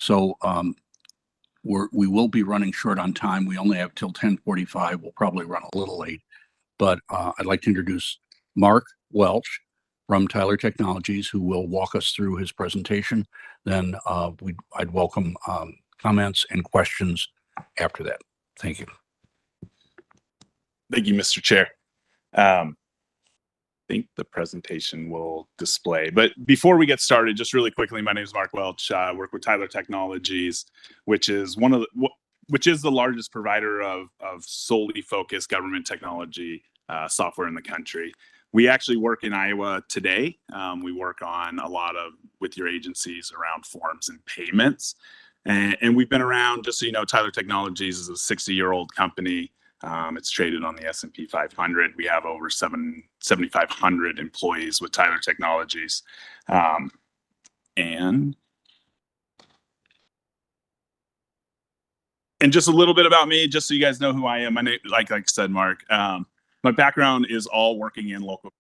So we will be running short on time. We only have till 10:45. We'll probably run a little late, but I'd like to introduce Mark Welch from Tyler Technologies, who will walk us through his presentation. Then I'd welcome comments and questions after that. Thank you. Thank you, Mr. Chair. I think the presentation will display. But before we get started, just really quickly, my name is Mark Welch. I work with Tyler Technologies, which is the largest provider of solely focused government technology software in the country. We actually work in Iowa today. We work on a lot with your agencies around forms and payments. And we've been around, just so you know, Tyler Technologies is a 60-year-old company. It's traded on the S&P 500. We have over 7,500 employees with Tyler Technologies. And just a little bit about me, just so you guys know who I am. My name, like I said, Mark, my background is all working in local.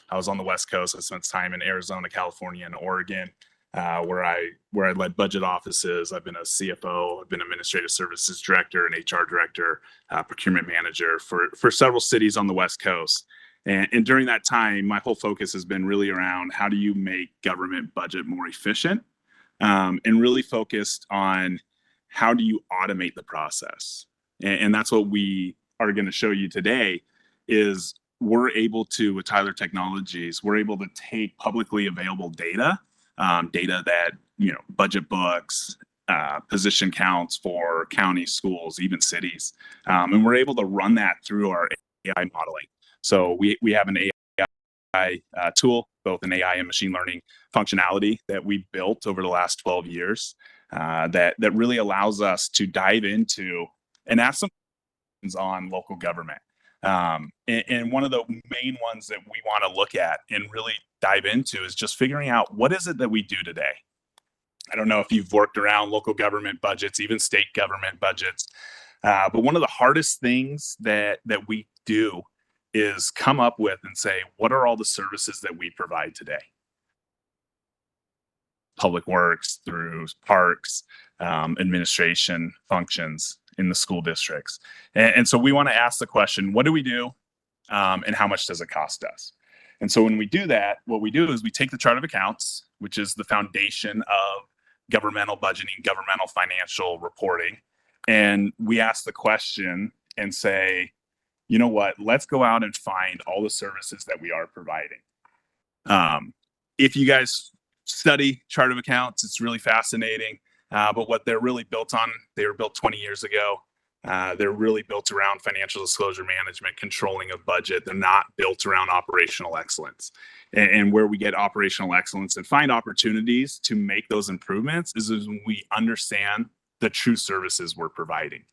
I was on the West Coast. I spent time in Arizona, California, and Oregon, where I led budget offices. I've been a CFO. I've been administrative services director and HR director, procurement manager for several cities on the West Coast. And during that time, my whole focus has been really around how do you make government budget more efficient, and really focused on how do you automate the process. And that's what we are going to show you today is we're able to, with Tyler Technologies, we're able to take publicly available data that, budget books, position counts for counties, schools, even cities. And we're able to run that through our AI modeling. So we have an AI tool, both an AI and machine learning functionality that we built over the last 12 years that really allows us to dive into and ask some questions on local government. And one of the main ones that we want to look at and really dive into is just figuring out what is it that we do today. I don't know if you've worked around local government budgets, even state government budgets, but one of the hardest things that we do is come up with and say, what are all the services that we provide today? Public works, through parks, administration functions in the school districts. And so we want to ask the question, what do we do and how much does it cost us? And so when we do that, what we do is we take the chart of accounts, which is the foundation of governmental budgeting, governmental financial reporting, and we ask the question and say, you know what, let's go out and find all the services that we are providing. If you guys study chart of accounts, it's really fascinating. But what they're really built on, they were built 20 years ago. They're really built around financial disclosure management, controlling of budget. They're not built around operational excellence. And where we get operational excellence and find opportunities to make those improvements is when we understand the true services we're providing.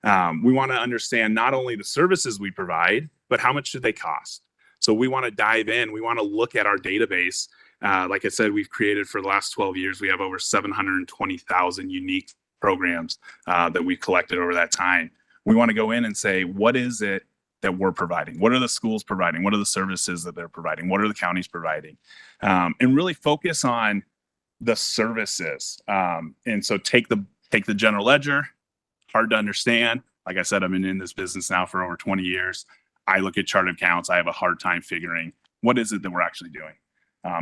We want to understand not only the services we provide, but how much do they cost? So we want to dive in. We want to look at our database. Like I said, we've created for the last 12 years, we have over 720,000 unique programs that we've collected over that time. We want to go in and say, what is it that we're providing? What are the schools providing? What are the services that they're providing? What are the counties providing? And really focus on the services. And so take the general ledger, hard to understand. Like I said, I've been in this business now for over 20 years. I look at chart of accounts. I have a hard time figuring what is it that we're actually doing?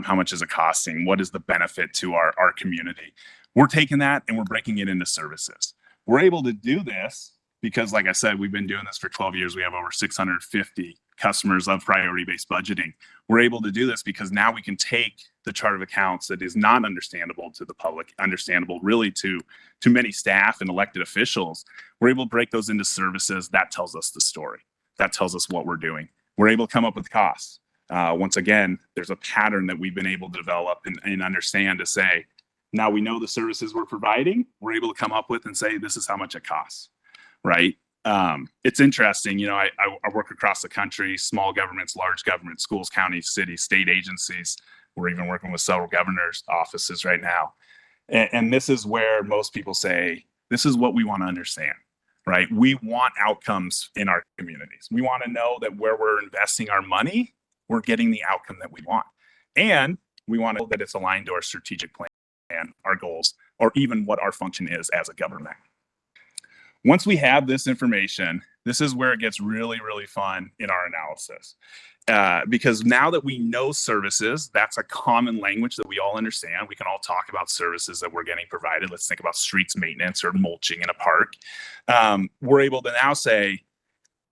How much is it costing? What is the benefit to our community? We're taking that and we're breaking it into services. We're able to do this because, like I said, we've been doing this for 12 years. We have over 650 customers of priority-based budgeting. We're able to do this because now we can take the chart of accounts that is not understandable to the public, understandable really to many staff and elected officials. We're able to break those into services. That tells us the story. That tells us what we're doing. We're able to come up with costs. Once again, there's a pattern that we've been able to develop and understand to say, now we know the services we're providing, we're able to come up with and say, this is how much it costs, right? It's interesting, I work across the country, small governments, large governments, schools, counties, cities, state agencies. We're even working with several governors' offices right now. And this is where most people say, this is what we want to understand, right? We want outcomes in our communities. We want to know that where we're investing our money, we're getting the outcome that we want. And we want to know that it's aligned to our strategic plan. and our goals, or even what our function is as a government. Once we have this information, this is where it gets really, really fun in our analysis. Because now that we know services, that's a common language that we all understand. We can all talk about services that we're getting provided. Let's think about streets maintenance or mulching in a park. We're able to now say,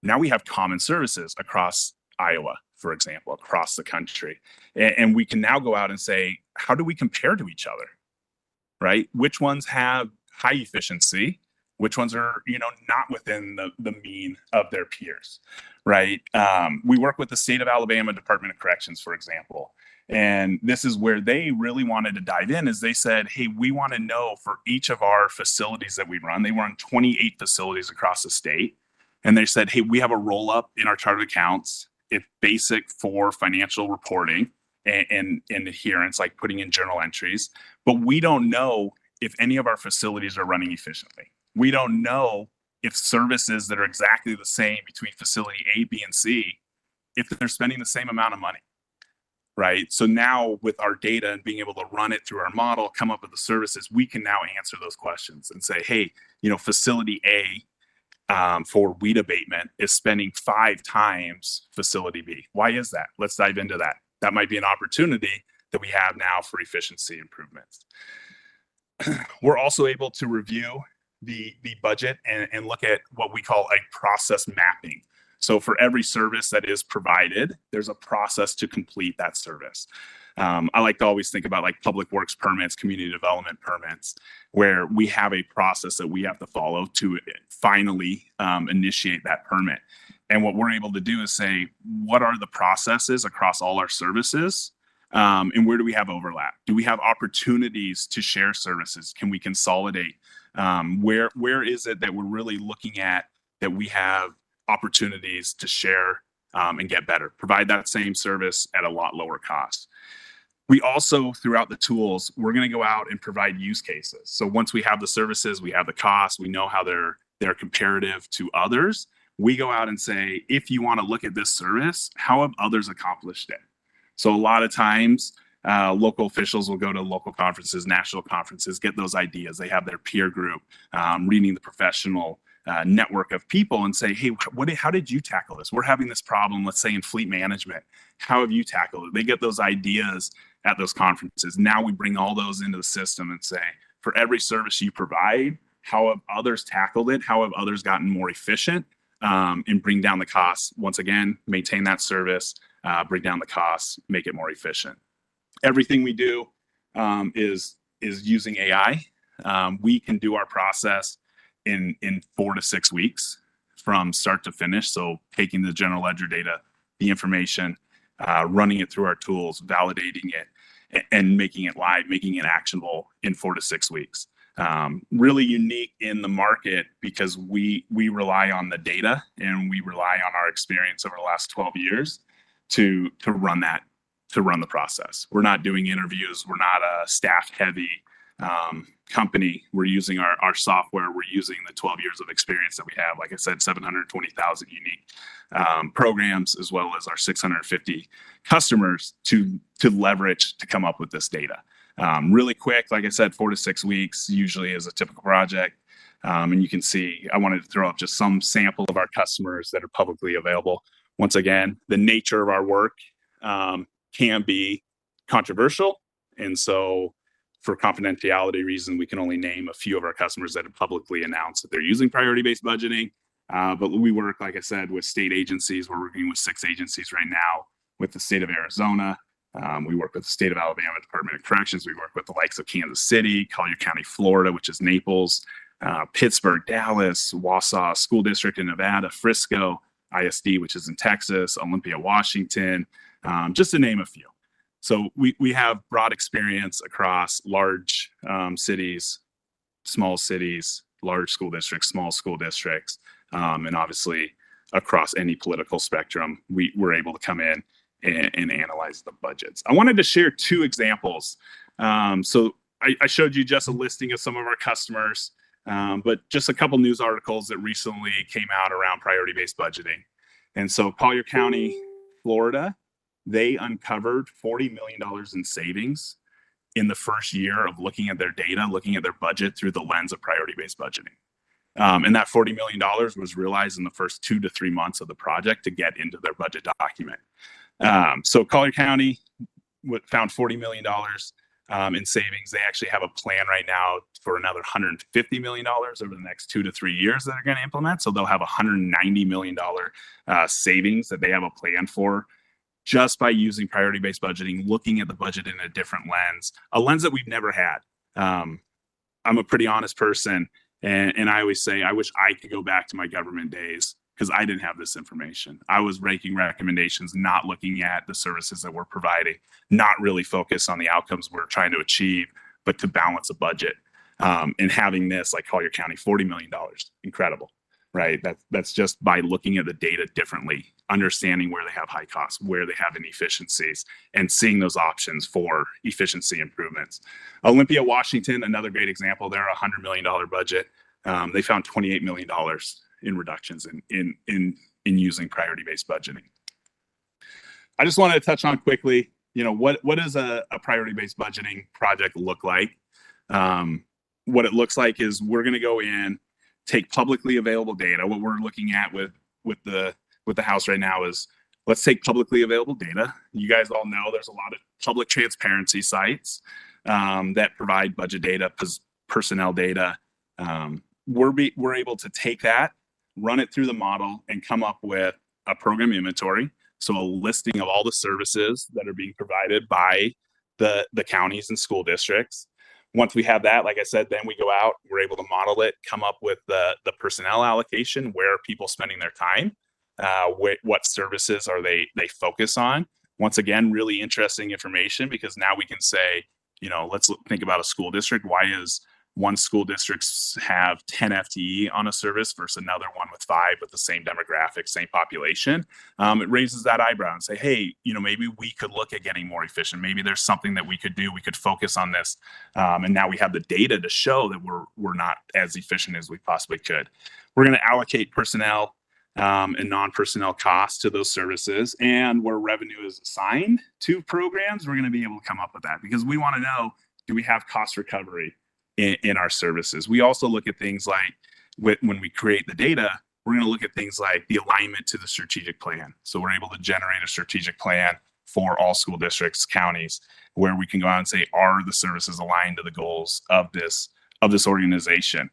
now we have common services across Iowa, for example, across the country. And we can now go out and say, how do we compare to each other, right? Which ones have high efficiency? Which ones are, not within the mean of their peers, right? We work with the state of Alabama Department of Corrections, for example. And this is where they really wanted to dive in, is they said, hey, we want to know for each of our facilities that we run. They run 28 facilities across the state. And they said, hey, we have a roll up in our chart of accounts. It's basic for financial reporting and adherence, like putting in journal entries. But we don't know if any of our facilities are running efficiently. We don't know if services that are exactly the same between facility A, B, and C, if they're spending the same amount of money, right? So now with our data and being able to run it through our model, come up with the services, we can now answer those questions and say, hey, facility A for weed abatement is spending 5 times facility B. Why is that? Let's dive into that. That might be an opportunity that we have now for efficiency improvements. We're also able to review the budget and look at what we call a process mapping. So for every service that is provided, there's a process to complete that service. I like to always think about like public works permits, community development permits, where we have a process that we have to follow to finally initiate that permit. And what we're able to do is say, what are the processes across all our services? And where do we have overlap? Do we have opportunities to share services? Can we consolidate? Where is it that we're really looking at that we have opportunities to share and get better, provide that same service at a lot lower cost? We also, throughout the tools, we're going to go out and provide use cases. So once we have the services, we have the costs, we know how they're comparative to others. We go out and say, if you want to look at this service, how have others accomplished it? So a lot of times, local officials will go to local conferences, national conferences, get those ideas. They have their peer group, reading the professional network of people and say, hey, how did you tackle this? We're having this problem, let's say in fleet management. How have you tackled it? They get those ideas at those conferences. Now we bring all those into the system and say, for every service you provide, how have others tackled it? How have others gotten more efficient and bring down the costs? Once again, maintain that service, bring down the costs, make it more efficient. Everything we do is using AI. We can do our process in 4 to 6 weeks from start to finish. So taking the general ledger data, the information, running it through our tools, validating it, and making it live, making it actionable in 4 to 6 weeks. Really unique in the market because we rely on the data and we rely on our experience over the last 12 years to run the process. We're not doing interviews. We're not a staff heavy company. We're using our software. We're using the 12 years of experience that we have. Like I said, 720,000 unique programs, as well as our 650 customers to leverage to come up with this data. Really quick, like I said, 4 to 6 weeks usually is a typical project. And you can see, I wanted to throw up just some sample of our customers that are publicly available. Once again, the nature of our work can be controversial. And so for confidentiality reasons, we can only name a few of our customers that have publicly announced that they're using priority-based budgeting. But we work, like I said, with state agencies. We're working with 6 agencies right now with the state of Arizona. We work with the state of Alabama Department of Corrections. We work with the likes of Kansas City, Collier County, Florida, which is Naples, Pittsburgh, Dallas, Wausau School District in Nevada, Frisco, ISD, which is in Texas, Olympia, Washington, just to name a few. So we have broad experience across large cities, large school districts, small school districts, and obviously across any political spectrum, we're able to come in and analyze the budgets. I wanted to share 2 examples. So I showed you just a listing of some of our customers, but just a couple news articles that recently came out around priority-based budgeting. And so Collier County, Florida, they uncovered $40 million in savings in the first year of looking at their data, looking at their budget through the lens of priority-based budgeting. And that $40 million was realized in the first 2 to 3 months of the project to get into their budget document. So Collier County found $40 million in savings. They actually have a plan right now for another $150 million over the next 2 to 3 years that they're going to implement. So they'll have $190 million savings that they have a plan for just by using priority-based budgeting, looking at the budget in a different lens, a lens that we've never had. I'm a pretty honest person, and I always say I wish I could go back to my government days because I didn't have this information. I was making recommendations, not looking at the services that we're providing, not really focused on the outcomes we're trying to achieve, but to balance a budget. And having this, like Collier County, $40 million, incredible, right? That's just by looking at the data differently, understanding where they have high costs, where they have inefficiencies, and seeing those options for efficiency improvements. Olympia, Washington, another great example. They're a $100 million budget. They found $28 million in reductions in using priority-based budgeting. I just wanted to touch on quickly, what does a priority-based budgeting project look like? What it looks like is we're going to go in, take publicly available data. What we're looking at with the House right now is let's take publicly available data. You guys all know there's a lot of public transparency sites that provide budget data, personnel data. We're able to take that, run it through the model, and come up with a program inventory. So a listing of all the services that are being provided by the counties and school districts. Once we have that, like I said, then we go out, we're able to model it, come up with the personnel allocation, where are people spending their time, what services are they focus on. Once again, really interesting information, because now we can say, let's think about a school district. Why is one school district have 10 FTE on a service versus another one with 5 with the same demographic, same population? It raises that eyebrow and say, hey, maybe we could look at getting more efficient. Maybe there's something that we could do. We could focus on this. And now we have the data to show that we're not as efficient as we possibly could. We're going to allocate personnel and non-personnel costs to those services. And where revenue is assigned to programs, we're going to be able to come up with that, because we want to know, do we have cost recovery in our services? We also look at things like when we create the data, we're going to look at things like the alignment to the strategic plan. So we're able to generate a strategic plan for all school districts, counties, where we can go out and say, are the services aligned to the goals of this organization?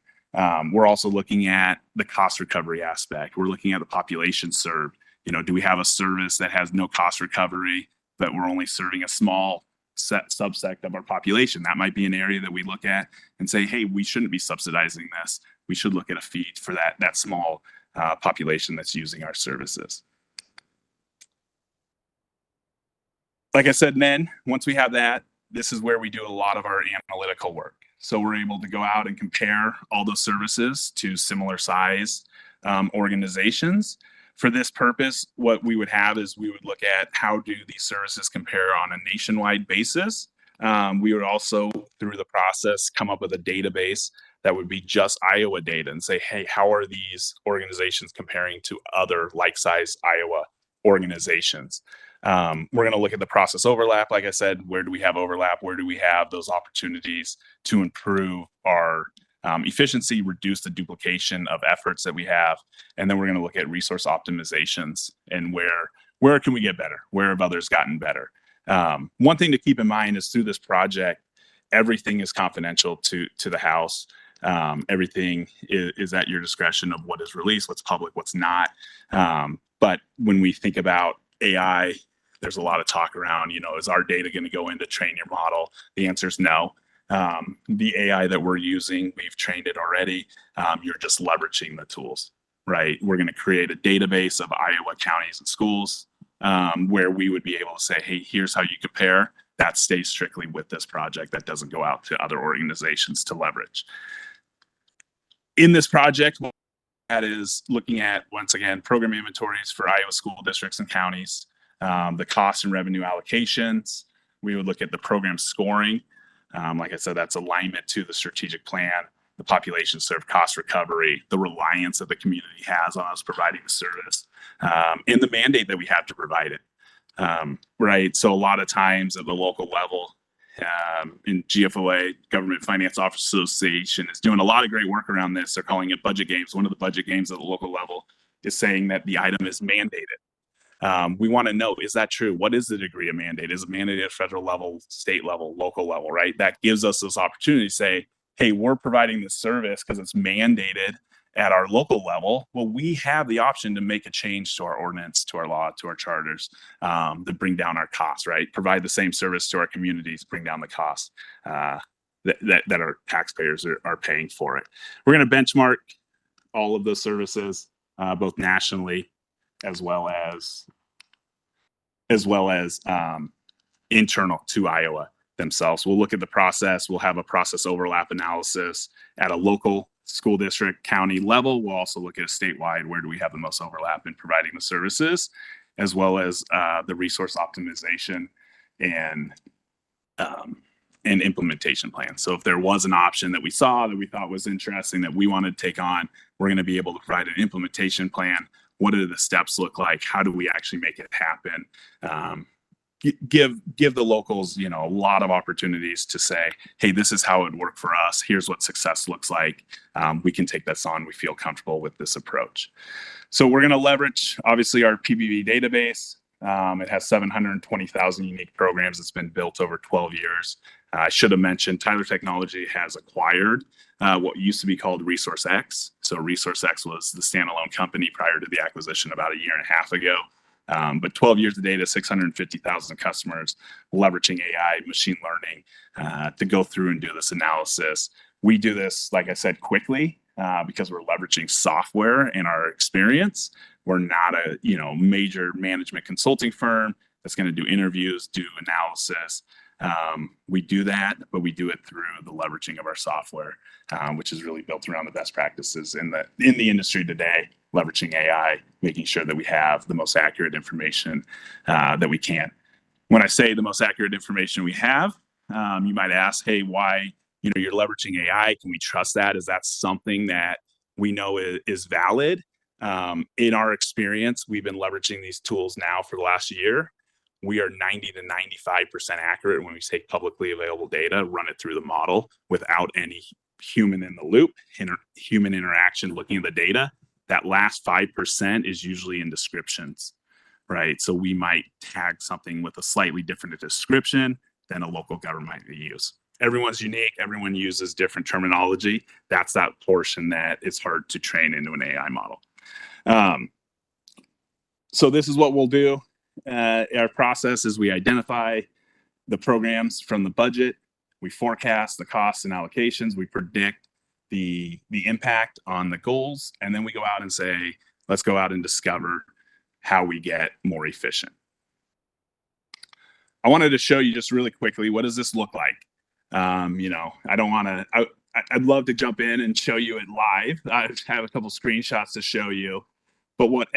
We're also looking at the cost recovery aspect. We're looking at the population served. Do we have a service that has no cost recovery, that we're only serving a small subsect of our population? That might be an area that we look at and say, hey, we shouldn't be subsidizing this. We should look at a fee for that small population that's using our services. Like I said, then once we have that, this is where we do a lot of our analytical work. So we're able to go out and compare all those services to similar size organizations. For this purpose, what we would have is we would look at how do these services compare on a nationwide basis. We would also, through the process, come up with a database that would be just Iowa data and say, hey, how are these organizations comparing to other like-sized Iowa organizations? We're going to look at the process overlap. Like I said, where do we have overlap? Where do we have those opportunities to improve our efficiency, reduce the duplication of efforts that we have? And then we're going to look at resource optimizations and where can we get better? Where have others gotten better? One thing to keep in mind is through this project, everything is confidential to the House. Everything is at your discretion of what is released, what's public, what's not. But when we think about AI, there's a lot of talk around, is our data going to go in to train your model? The answer is no. The AI that we're using, we've trained it already. You're just leveraging the tools, right? We're going to create a database of Iowa counties and schools where we would be able to say, hey, here's how you compare. That stays strictly with this project. That doesn't go out to other organizations to leverage. In this project, what that is looking at, once again, program inventories for Iowa school districts and counties, the cost and revenue allocations. We would look at the program scoring. Like I said, that's alignment to the strategic plan, the population served, cost recovery, the reliance that the community has on us providing the service, and the mandate that we have to provide it. Right. So a lot of times at the local level, in GFOA, Government Finance Officers Association, is doing a lot of great work around this. They're calling it budget games. One of the budget games at the local level is saying that the item is mandated. We want to know, is that true? What is the degree of mandate? Is it mandated at federal level, state level, local level, right? That gives us those opportunities to say, hey, we're providing this service because it's mandated at our local level. Well, we have the option to make a change to our ordinance, to our law, to our charters, to bring down our costs, right? Provide the same service to our communities, bring down the costs that our taxpayers are paying for it. We're going to benchmark all of those services, both nationally as well as internal to Iowa themselves. We'll look at the process. We'll have a process overlap analysis at a local school district, county level. We'll also look at a statewide, where do we have the most overlap in providing the services, as well as the resource optimization and implementation plan. So if there was an option that we saw that we thought was interesting that we wanted to take on, we're going to be able to provide an implementation plan. What do the steps look like? How do we actually make it happen? Give the locals, a lot of opportunities to say, hey, this is how it would work for us. Here's what success looks like. We can take this on. We feel comfortable with this approach. So we're going to leverage, obviously, our PBB database. It has 720,000 unique programs. It's been built over 12 years. I should have mentioned Tyler Technology has acquired what used to be called ResourceX. So ResourceX was the standalone company prior to the acquisition about a year and a half ago. But 12 years of data, 650,000 customers, leveraging AI, machine learning to go through and do this analysis. We do this, like I said, quickly because we're leveraging software in our experience. We're not a major management consulting firm that's going to do interviews, do analysis. We do that, but we do it through the leveraging of our software, which is really built around the best practices in the industry today, leveraging AI, making sure that we have the most accurate information that we can. When I say the most accurate information we have, you might ask, hey, why you're leveraging AI? Can we trust that? Is that something that we know is valid? In our experience, we've been leveraging these tools now for the last year. We are 90 to 95% accurate when we take publicly available data, run it through the model without any human in the loop, human interaction looking at the data. That last 5% is usually in descriptions, right? So we might tag something with a slightly different description than a local government might use. Everyone's unique. Everyone uses different terminology. That's that portion that is hard to train into an AI model. So this is what we'll do. Our process is we identify the programs from the budget, we forecast the costs and allocations, we predict the impact on the goals, and then we go out and say, let's go out and discover how we get more efficient. I wanted to show you just really quickly, what does this look like? I don't want to, I'd love to jump in and show you it live. I have a couple screenshots to show you, but what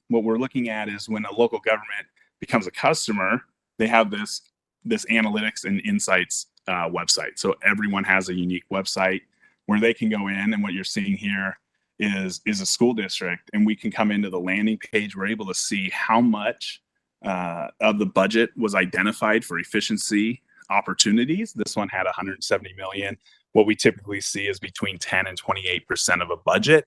we're looking at is when a local government becomes a customer, they have this analytics and insights website. So everyone has a unique website where they can go in, and what you're seeing here is a school district, and we can come into the landing page. We're able to see how much of the budget was identified for efficiency opportunities. This one had 170 million. What we typically see is between 10 and 28% of a budget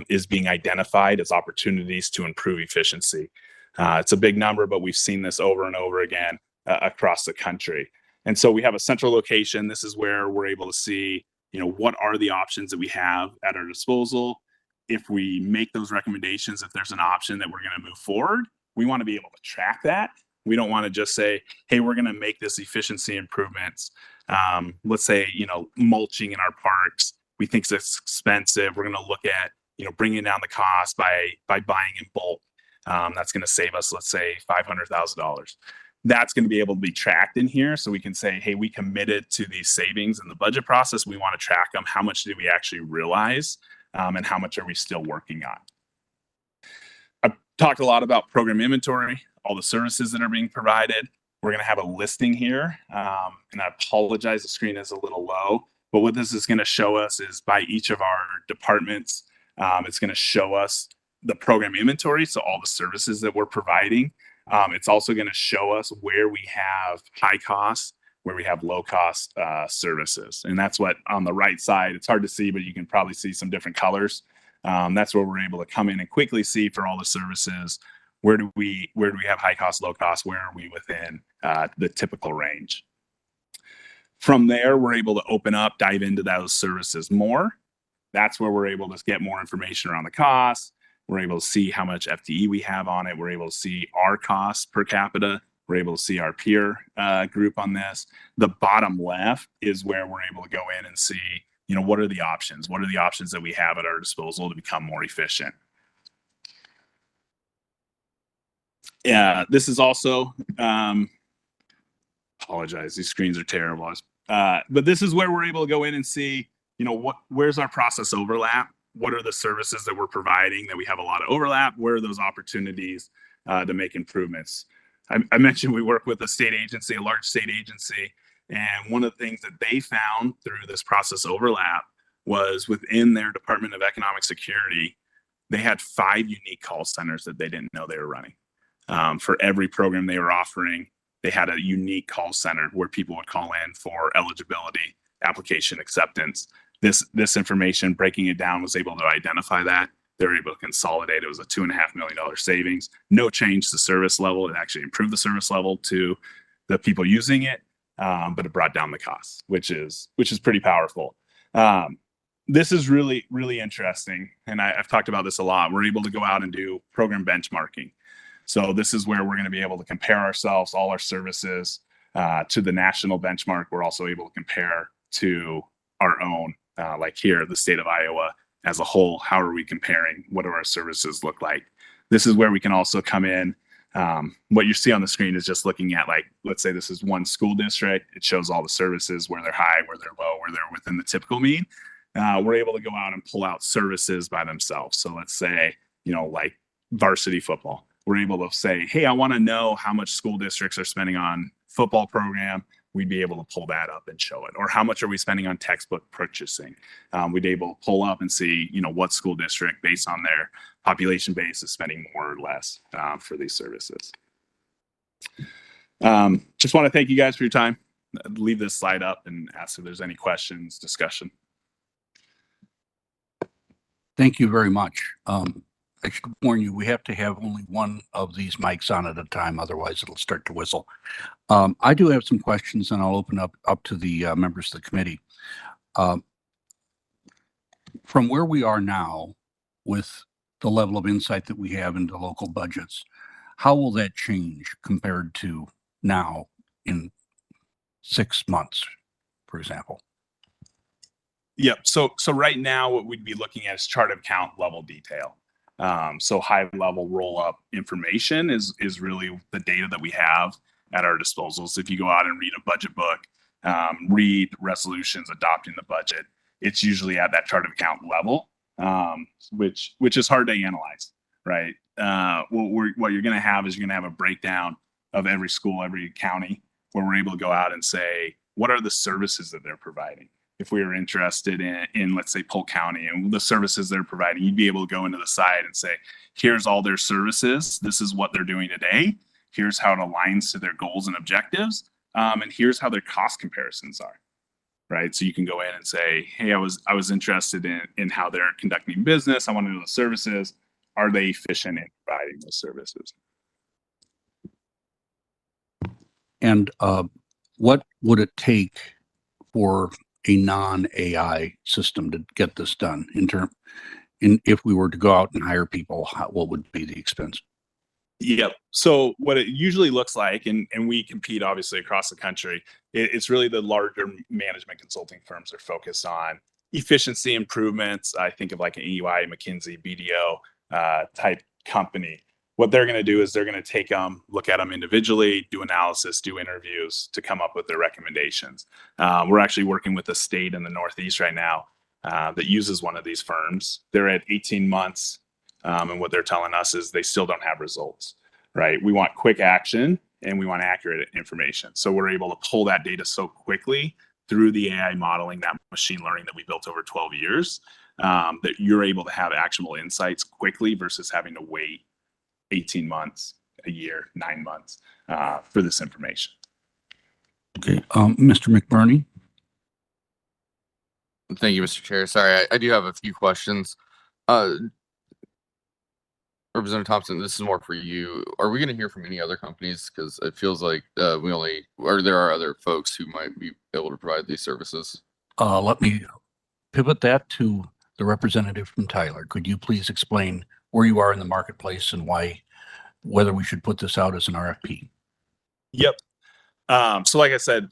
is being identified as opportunities to improve efficiency. It's a big number, but we've seen this over and over again across the country. And so we have a central location. This is where we're able to see, what are the options that we have at our disposal. If we make those recommendations, if there's an option that we're going to move forward, we want to be able to track that. We don't want to just say, hey, we're going to make this efficiency improvements. Let's say, mulching in our parks. We think it's expensive. We're going to look at, bringing down the cost by buying in bulk. That's going to save us, let's say, $500,000. That's going to be able to be tracked in here. So we can say, hey, we committed to these savings in the budget process. We want to track them. How much did we actually realize? And how much are we still working on? I've talked a lot about program inventory, all the services that are being provided. We're going to have a listing here. And I apologize, the screen is a little low. But what this is going to show us is by each of our departments, it's going to show us the program inventory. So all the services that we're providing. It's also going to show us where we have high costs, where we have low cost services. And that's what on the right side, it's hard to see, but you can probably see some different colors. That's where we're able to come in and quickly see for all the services, where do we have high cost, low cost, where are we within the typical range. From there, we're able to open up, dive into those services more. That's where we're able to get more information around the costs. We're able to see how much FTE we have on it. We're able to see our costs per capita. We're able to see our peer group on this. The bottom left is where we're able to go in and see, what are the options? What are the options that we have at our disposal to become more efficient? This is also, apologize, these screens are terrible. But this is where we're able to go in and see, where's our process overlap? What are the services that we're providing that we have a lot of overlap? Where are those opportunities to make improvements? I mentioned we work with a state agency, a large state agency, and one of the things that they found through this process overlap was within their Department of Economic Security, they had 5 unique call centers that they didn't know they were running. For every program they were offering, they had a unique call center where people would call in for eligibility, application acceptance. This information, breaking it down, was able to identify that. They were able to consolidate. It was a $2.5 million savings. No change to service level. It actually improved the service level to the people using it, but it brought down the costs, which is pretty powerful. This is really, really interesting, and I've talked about this a lot. We're able to go out and do program benchmarking. So this is where we're going to be able to compare ourselves, all our services, to the national benchmark. We're also able to compare to our own, like here, the state of Iowa as a whole. How are we comparing? What do our services look like? This is where we can also come in. What you see on the screen is just looking at, like, let's say this is one school district. It shows all the services, where they're high, where they're low, where they're within the typical mean. We're able to go out and pull out services by themselves. So let's say, like varsity football. We're able to say, hey, I want to know how much school districts are spending on football program. We'd be able to pull that up and show it. Or how much are we spending on textbook purchasing? We'd be able to pull up and see, what school district based on their population base is spending more or less for these services. Just want to thank you guys for your time. I'd leave this slide up and ask if there's any questions, discussion. Thank you very much. I should warn you, we have to have only one of these mics on at a time, otherwise it'll start to whistle. I do have some questions, and I'll open up to the members of the committee. From where we are now, with the level of insight that we have into local budgets, how will that change compared to now in 6 months, for example? Yep. So right now, what we'd be looking at is chart of account level detail. So high level roll up information is really the data that we have at our disposal. So if you go out and read a budget book, read resolutions adopting the budget, it's usually at that chart of account level, which is hard to analyze, right? What you're going to have is you're going to have a breakdown of every school, every county, where we're able to go out and say, what are the services that they're providing? If we were interested in, let's say, Polk County and the services they're providing, you'd be able to go into the site and say, here's all their services. This is what they're doing today. Here's how it aligns to their goals and objectives. And here's how their cost comparisons are, right? So you can go in and say, hey, I was interested in how they're conducting business. I want to know the services. Are they efficient in providing those services? And what would it take for a non-AI system to get this done? If we were to go out and hire people, what would be the expense? Yep. So what it usually looks like, and we compete obviously across the country, it's really the larger management consulting firms are focused on efficiency improvements. I think of like an EY, McKinsey, BDO type company. What they're going to do is they're going to take them, look at them individually, do analysis, do interviews to come up with their recommendations. We're actually working with a state in the Northeast right now that uses one of these firms. They're at 18 months, and what they're telling us is they still don't have results, right? We want quick action and we want accurate information. So we're able to pull that data so quickly through the AI modeling, that machine learning that we built over 12 years, that you're able to have actionable insights quickly versus having to wait 18 months a year, 9 months for this information. Okay, Mr. McBurney? Thank you, Mr. Chair. Sorry, I do have a few questions. Representative Thompson, this is more for you. Are we going to hear from any other companies? Because it feels like there are other folks who might be able to provide these services. Let me pivot that to the representative from Tyler. Could you please explain where you are in the marketplace and whether we should put this out as an RFP? Yep. So like I said,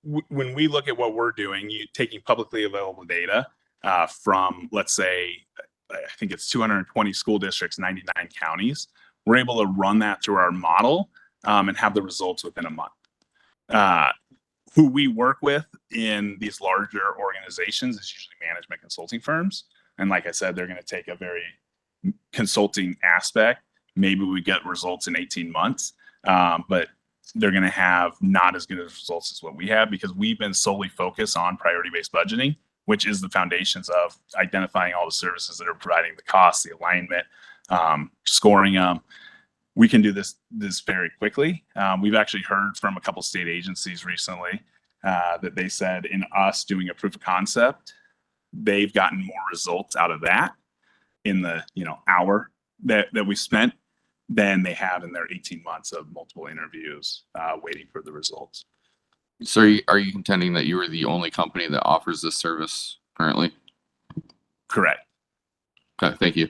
when we look at what we're doing, taking publicly available data from, let's say, I think it's 220 school districts, 99 counties, we're able to run that through our model and have the results within a month. Who we work with in these larger organizations is usually management consulting firms. And like I said, they're going to take a very consulting aspect. Maybe we get results in 18 months, but they're going to have not as good as results as what we have, because we've been solely focused on priority-based budgeting, which is the foundations of identifying all the services that are providing the cost, the alignment, scoring them. We can do this very quickly. We've actually heard from a couple state agencies recently that they said in us doing a proof of concept, they've gotten more results out of that in the hour that we spent than they have in their 18 months of multiple interviews waiting for the results. So are you contending that you are the only company that offers this service currently? Correct. Okay, thank you.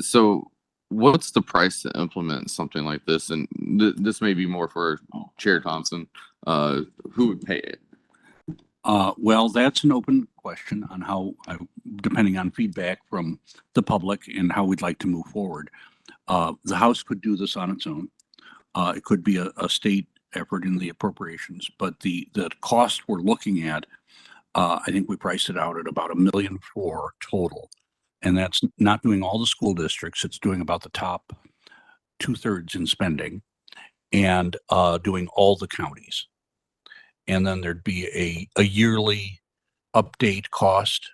So what's the price to implement something like this? And this may be more for Chair Thompson. Who would pay it? Well, that's an open question on how, depending on feedback from the public and how we'd like to move forward. The House could do this on its own. It could be a state effort in the appropriations, but the cost we're looking at, I think we priced it out at about $1.4 million total. And that's not doing all the school districts. It's doing about the top 2/3 in spending and doing all the counties. And then there'd be a yearly update cost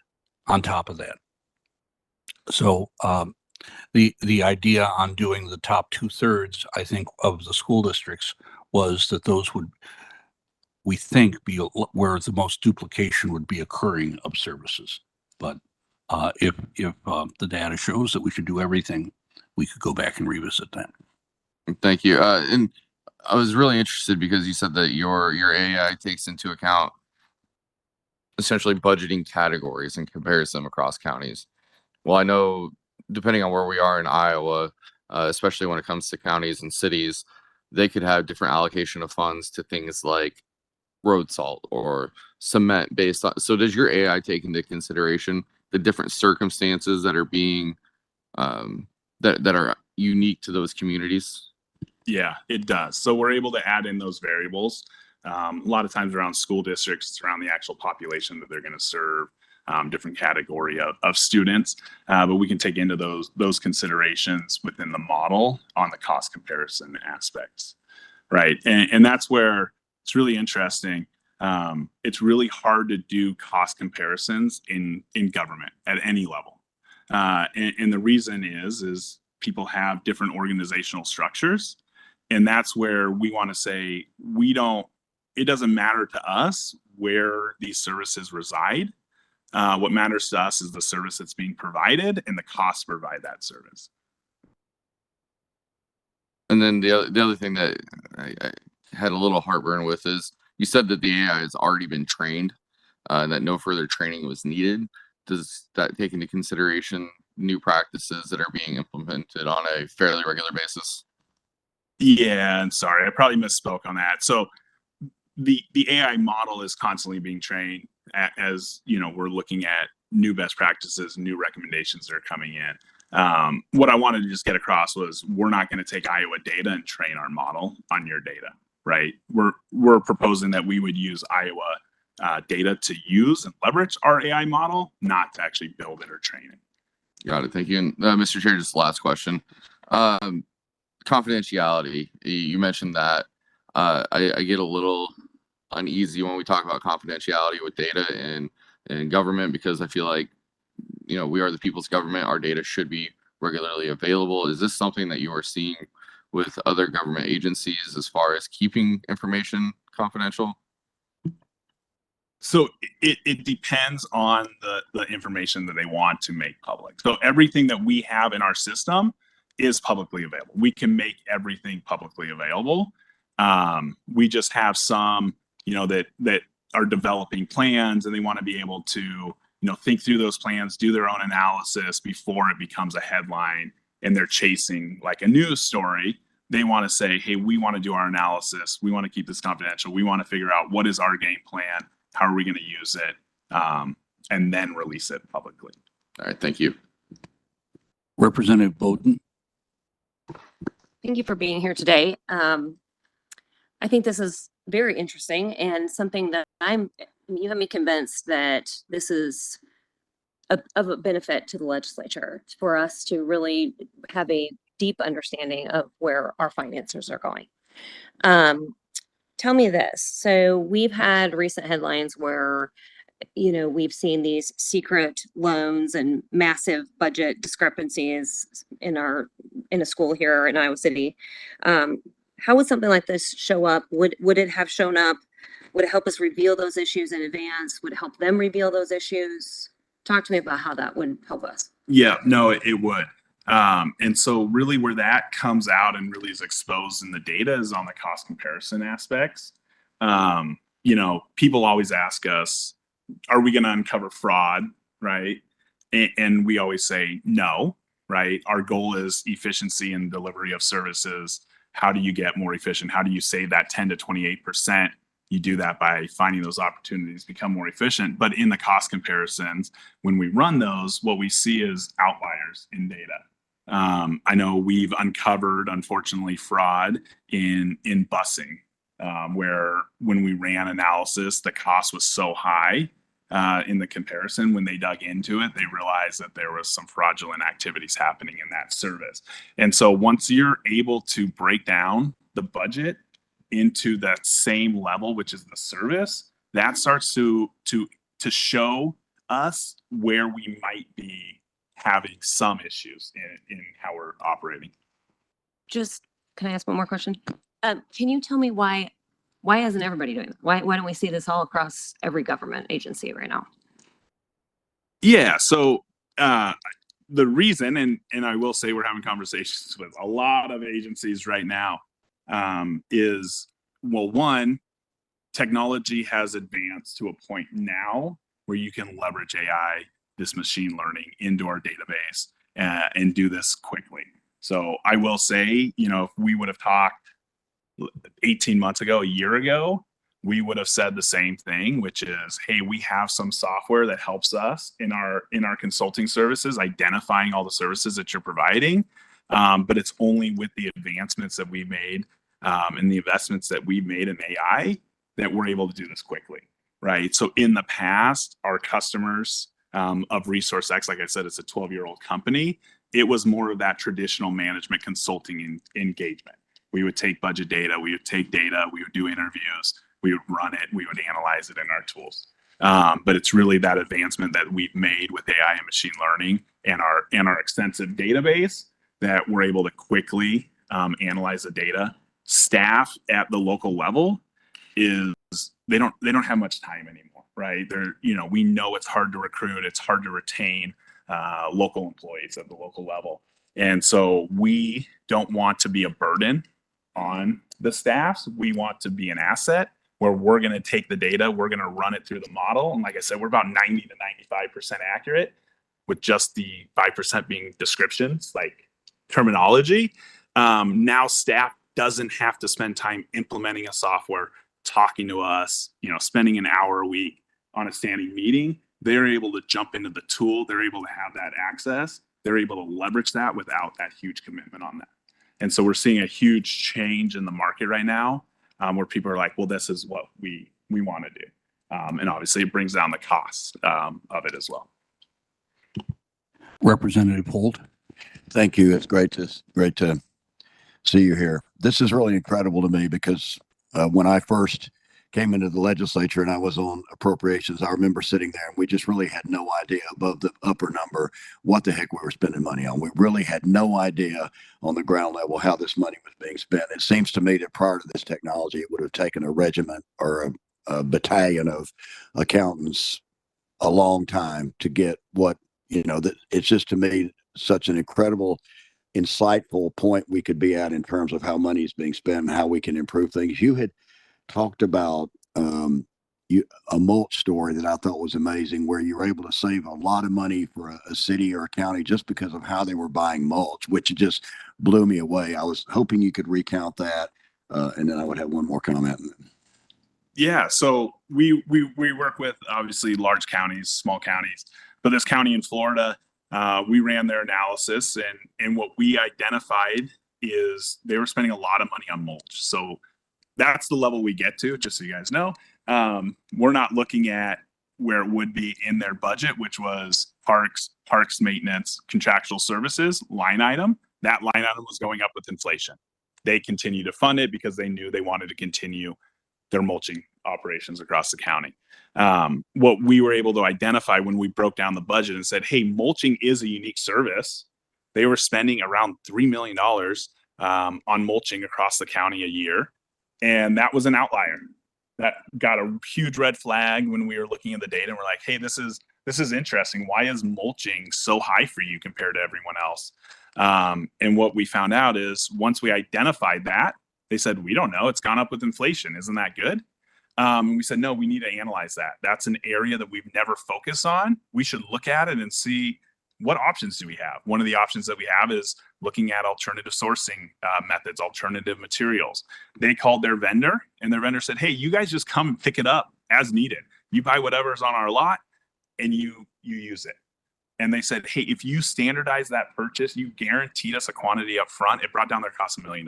on top of that. So the idea on doing the top 2/3, I think, of the school districts was that those would, we think, be where the most duplication would be occurring of services. But if the data shows that we should do everything, we could go back and revisit that. Thank you. And I was really interested because you said that your AI takes into account essentially budgeting categories and compares them across counties. Well, I know depending on where we are in Iowa, especially when it comes to counties and cities, they could have different allocation of funds to things like road salt or cement based on. So does your AI take into consideration the different circumstances that are being that are unique to those communities? Yeah, it does. So we're able to add in those variables. A lot of times around school districts, it's around the actual population that they're going to serve, different category of students. But we can take into those considerations within the model on the cost comparison aspects, right? And that's where it's really interesting. It's really hard to do cost comparisons in government at any level. And the reason is people have different organizational structures. And that's where we want to say, it doesn't matter to us where these services reside. What matters to us is the service that's being provided and the cost to provide that service. And then the other thing that I had a little heartburn with is you said that the AI has already been trained, and that no further training was needed. Does that take into consideration new practices that are being implemented on a fairly regular basis? Yeah, and sorry, I probably misspoke on that. So the AI model is constantly being trained as we're looking at new best practices, new recommendations that are coming in. What I wanted to just get across was we're not going to take Iowa data and train our model on your data, right? We're proposing that we would use Iowa data to use and leverage our AI model, not to actually build it or train it. Got it. Thank you. And Mr. Chair, just last question. Confidentiality. You mentioned that. I get a little uneasy when we talk about confidentiality with data in government, because I feel like we are the people's government. Our data should be regularly available. Is this something that you are seeing with other government agencies as far as keeping information confidential? So it depends on the information that they want to make public. So everything that we have in our system is publicly available. We can make everything publicly available. We just have some, that are developing plans, and they want to be able to, think through those plans, do their own analysis before it becomes a headline and they're chasing like a news story. They want to say, hey, we want to do our analysis. We want to keep this confidential. We want to figure out what is our game plan. How are we going to use it? And then release it publicly. All right, thank you. Representative Bowden. Thank you for being here today. I think this is very interesting and something that you have me convinced that this is of a benefit to the legislature for us to really have a deep understanding of where our finances are going. Tell me this. So we've had recent headlines where, we've seen these secret loans and massive budget discrepancies in a school here in Iowa City. How would something like this show up? Would it have shown up? Would it help us reveal those issues in advance? Would it help them reveal those issues? Talk to me about how that would help us. Yeah, no, it would. And so really where that comes out and really is exposed in the data is on the cost comparison aspects. People always ask us, are we going to uncover fraud? Right. And we always say no, right? Our goal is efficiency and delivery of services. How do you get more efficient? How do you save that 10 to 28%? You do that by finding those opportunities, become more efficient. But in the cost comparisons, when we run those, what we see is outliers in data. I know we've uncovered, unfortunately, fraud in busing, where when we ran analysis, the cost was so high in the comparison. When they dug into it, they realized that there was some fraudulent activities happening in that service. And so once you're able to break down the budget into that same level, which is the service, that starts to show us where we might be having some issues in how we're operating. Just, can I ask one more question? Can you tell me why isn't everybody doing that? Why don't we see this all across every government agency right now? Yeah, so the reason, and I will say we're having conversations with a lot of agencies right now, is, well, one, technology has advanced to a point now where you can leverage AI, this machine learning, into our database and do this quickly. So I will say, if we would have talked 18 months ago, a year ago, we would have said the same thing, which is, hey, we have some software that helps us in our consulting services, identifying all the services that you're providing. But it's only with the advancements that we made and the investments that we've made in AI that we're able to do this quickly, right? So in the past, our customers of ResourceX, like I said, it's a 12-year-old company. It was more of that traditional management consulting engagement. We would take budget data, we would take data, we would do interviews, we would run it, we would analyze it in our tools. But it's really that advancement that we've made with AI and machine learning and our extensive database that we're able to quickly analyze the data. Staff at the local level they don't have much time anymore, right? We know it's hard to recruit, it's hard to retain local employees at the local level. And so we don't want to be a burden on the staffs. We want to be an asset where we're going to take the data, we're going to run it through the model. And like I said, we're about 90 to 95% accurate, with just the 5% being descriptions, like terminology. Now staff doesn't have to spend time implementing a software, talking to us, spending an hour a week on a standing meeting. They're able to jump into the tool. They're able to have that access. They're able to leverage that without that huge commitment on that. And so we're seeing a huge change in the market right now, where people are like, well, this is what we want to do. And obviously it brings down the cost of it as well. Representative Holt. Thank you. It's great to see you here. This is really incredible to me because when I first came into the legislature and I was on appropriations, I remember sitting there and we just really had no idea above the upper number what the heck we were spending money on. We really had no idea on the ground level how this money was being spent. It seems to me that prior to this technology, it would have taken a regiment or a battalion of accountants a long time to get what, that it's just, to me, such an incredible, insightful point we could be at in terms of how money is being spent and how we can improve things. You had talked about a mulch story that I thought was amazing, where you were able to save a lot of money for a city or a county just because of how they were buying mulch, which just blew me away. I was hoping you could recount that, and then I would have one more comment. Yeah, so we work with obviously large counties, small counties, but this county in Florida, we ran their analysis, and what we identified is they were spending a lot of money on mulch. So that's the level we get to, just so you guys know. We're not looking at where it would be in their budget, which was parks maintenance, contractual services line item. That line item was going up with inflation. They continue to fund it because they knew they wanted to continue their mulching operations across the county. What we were able to identify when we broke down the budget and said, hey, mulching is a unique service. They were spending around $3 million on mulching across the county a year. And that was an outlier. That got a huge red flag when we were looking at the data, and we're like, hey, this is interesting. Why is mulching so high for you compared to everyone else? And what we found out is once we identified that, they said, we don't know. It's gone up with inflation. Isn't that good? And we said, no, we need to analyze that. That's an area that we've never focused on. We should look at it and see what options do we have. One of the options that we have is looking at alternative sourcing methods, alternative materials. They called their vendor, and their vendor said, hey, you guys just come and pick it up as needed. You buy whatever's on our lot and you use it. And they said, hey, if you standardize that purchase, you guaranteed us a quantity up front, it brought down their cost $1 million.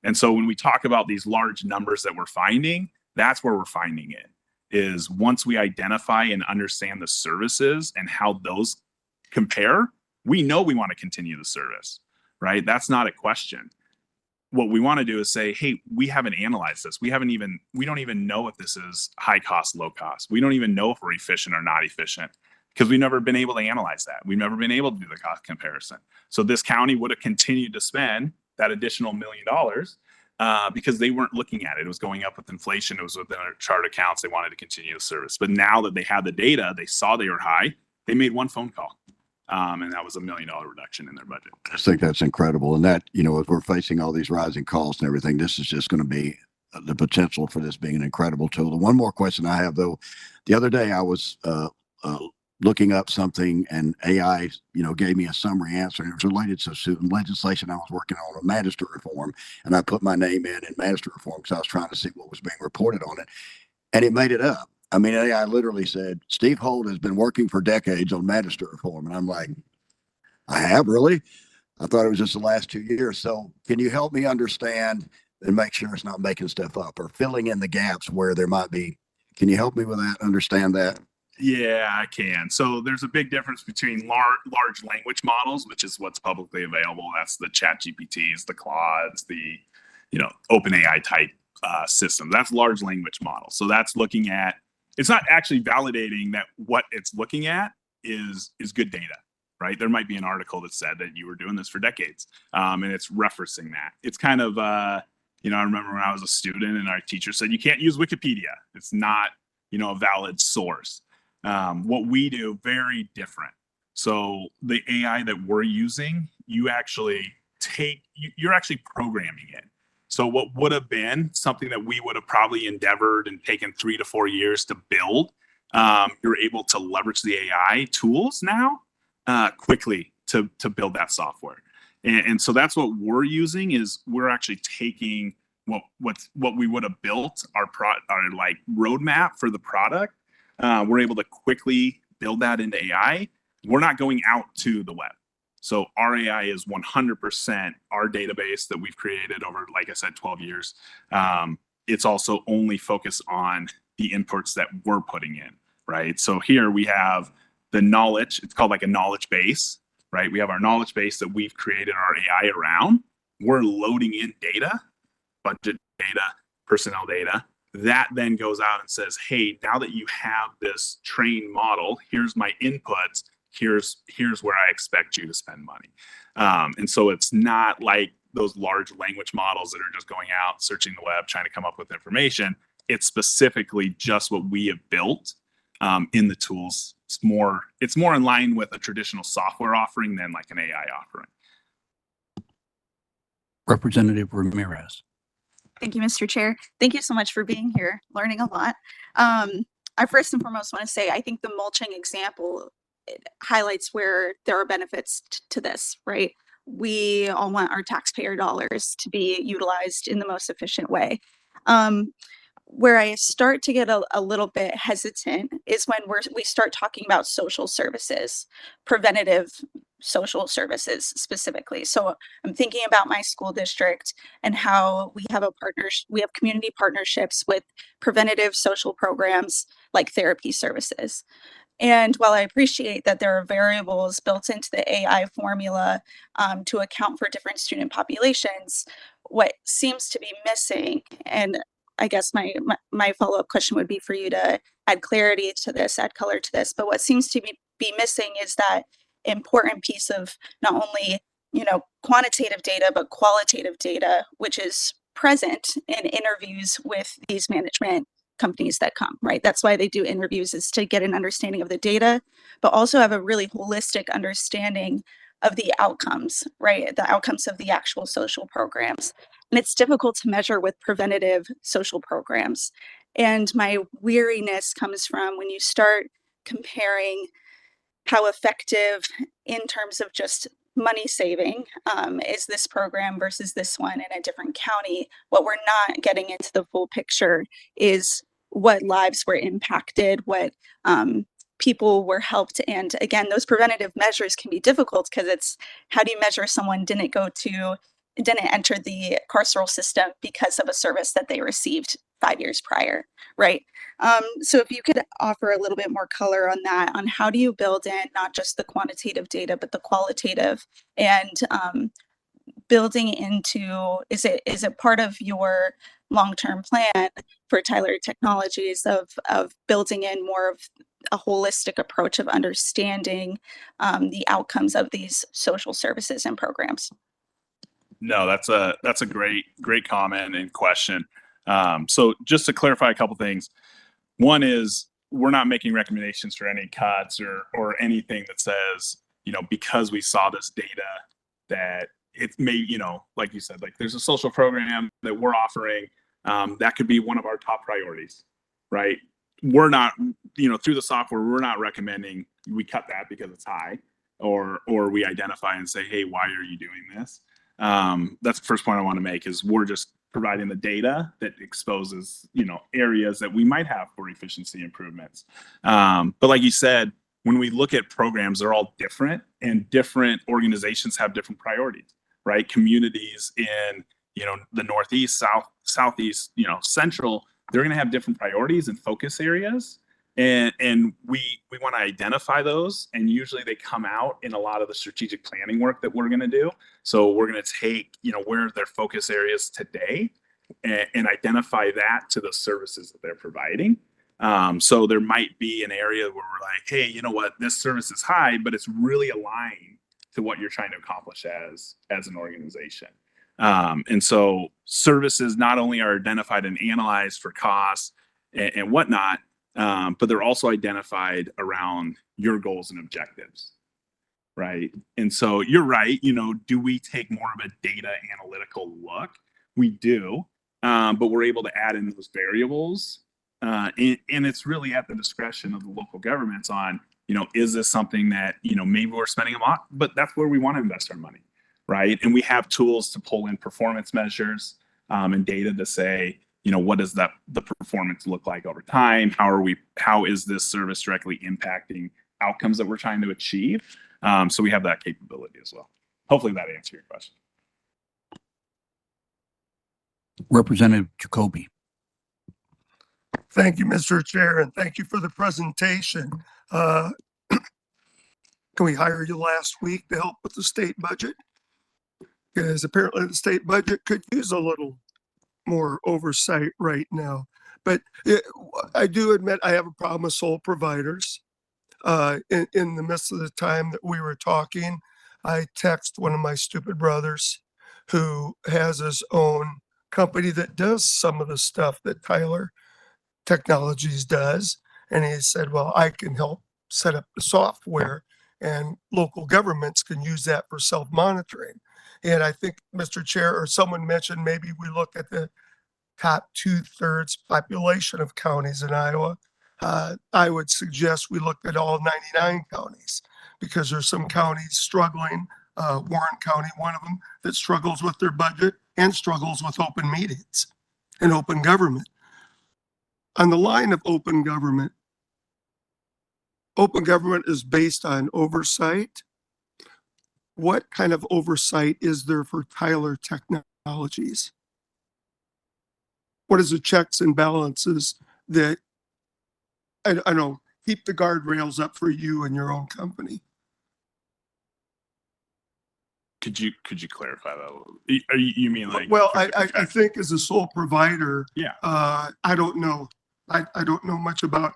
And so when we talk about these large numbers that we're finding, that's where we're finding it, is once we identify and understand the services and how those compare, we know we want to continue the service, right? That's not a question. What we want to do is say, hey, we haven't analyzed this. We don't even know if this is high cost, low cost. We don't even know if we're efficient or not efficient because we've never been able to analyze that. We've never been able to do the cost comparison. So this county would have continued to spend that additional $1 million because they weren't looking at it. It was going up with inflation. It was within their chart accounts. They wanted to continue the service. But now that they had the data, they saw they were high, they made one phone call. And that was $1 million reduction in their budget. I think that's incredible. And that, as we're facing all these rising costs and everything, this is just going to be the potential for this being an incredible tool. The one more question I have, though, the other day I was looking up something and AI, gave me a summary answer, and it was related to some legislation I was working on magistrate reform. And I put my name in magistrate reform because I was trying to see what was being reported on it. And it made it up. I mean, AI literally said, Steve Holt has been working for decades on magistrate reform. And I'm like, I have, really? I thought it was just the last 2 years. So can you help me understand and make sure it's not making stuff up or filling in the gaps where there might be? Can you help me with that, understand that? Yeah, I can. So there's a big difference between large language models, which is what's publicly available. That's the Chat GPTs, the Claudes, the OpenAI type system. That's large language model. So that's looking at, it's not actually validating that what it's looking at is good data, right? There might be an article that said that you were doing this for decades, and it's referencing that. It's kind of, I remember when I was a student and our teacher said, you can't use Wikipedia. It's not, a valid source. What we do, very different. So the AI that we're using, you're actually programming it. So what would have been something that we would have probably endeavored and taken 3 to 4 years to build, you're able to leverage the AI tools now quickly to build that software. And so that's what we're using, is we're actually taking what we would have built, our like roadmap for the product. We're able to quickly build that into AI. We're not going out to the web. So our AI is 100% our database that we've created over, like I said, 12 years. It's also only focused on the inputs that we're putting in, right? So here we have the knowledge. It's called like a knowledge base, right? We have our knowledge base that we've created our AI around. We're loading in data, budget data, personnel data, that then goes out and says, hey, now that you have this trained model, here's my inputs, here's where I expect you to spend money. And so it's not like those large language models that are just going out, searching the web, trying to come up with information. It's specifically just what we have built in the tools. It's more in line with a traditional software offering than like an AI offering. Representative Ramirez. Thank you, Mr. Chair. Thank you so much for being here, learning a lot. I first and foremost want to say, I think the mulching example highlights where there are benefits to this, right? We all want our taxpayer dollars to be utilized in the most efficient way. Where I start to get a little bit hesitant is when we start talking about social services, preventative social services specifically. So I'm thinking about my school district and how we have we have community partnerships with preventative social programs like therapy services. And while I appreciate that there are variables built into the AI formula to account for different student populations, what seems to be missing, and I guess my follow-up question would be for you to add clarity to this, add color to this, but what seems to be missing is that important piece of not only, quantitative data, but qualitative data, which is present in interviews with these management companies that come, right? That's why they do interviews, is to get an understanding of the data, but also have a really holistic understanding of the outcomes, right? The outcomes of the actual social programs. And it's difficult to measure with preventative social programs. And my weariness comes from when you start comparing how effective in terms of just money saving is this program versus this one in a different county. What we're not getting into the full picture is what lives were impacted, what people were helped. And again, those preventative measures can be difficult because it's, how do you measure someone didn't enter the carceral system because of a service that they received 5 years prior, right? So if you could offer a little bit more color on that, on how do you build in not just the quantitative data, but the qualitative, and building into, is it part of your long-term plan for Tyler Technologies of building in more of a holistic approach of understanding the outcomes of these social services and programs? No, that's a great comment and question. So just to clarify a couple things. One is, we're not making recommendations for any cuts or anything that says, because we saw this data that it may, like you said, like there's a social program that we're offering that could be one of our top priorities, right? We're not, through the software, we're not recommending we cut that because it's high, or we identify and say, hey, why are you doing this? That's the first point I want to make, is we're just providing the data that exposes, areas that we might have for efficiency improvements. But like you said, when we look at programs, they're all different, and different organizations have different priorities, right? Communities in, the Northeast, Southeast, Central, they're going to have different priorities and focus areas. And we want to identify those, and usually they come out in a lot of the strategic planning work that we're going to do. So we're going to take, where are their focus areas today, and identify that to the services that they're providing. So there might be an area where we're like, hey, you know what, this service is high, but it's really aligned to what you're trying to accomplish as an organization. And so services not only are identified and analyzed for costs and whatnot, but they're also identified around your goals and objectives, right? And so you're right, do we take more of a data analytical look? We do, but we're able to add in those variables, and it's really at the discretion of the local governments on, is this something that, maybe we're spending a lot, but that's where we want to invest our money, right? And we have tools to pull in performance measures and data to say, what does the performance look like over time? How is this service directly impacting outcomes that we're trying to achieve? So we have that capability as well. Hopefully that answered your question. Representative Jacoby. Thank you, Mr. Chair, and thank you for the presentation. Can we hire you last week to help with the state budget? Because apparently the state budget could use a little more oversight right now. But I do admit I have a problem with sole providers. In the midst of the time that we were talking, I text one of my stupid brothers who has his own company that does some of the stuff that Tyler Technologies does. And he said, well, I can help set up the software and local governments can use that for self-monitoring. And I think, Mr. Chair, or someone mentioned maybe we look at the top 2/3 population of counties in Iowa. I would suggest we look at all 99 counties because there's some counties struggling. Warren County, one of them, that struggles with their budget and struggles with open meetings and open government. On the line of open government is based on oversight. What kind of oversight is there for Tyler Technologies? What is the checks and balances that, I know, keep the guardrails up for you and your own company? Could you clarify that a little? You mean like? Well, I think as a sole provider, Yeah. I don't know. I don't know much about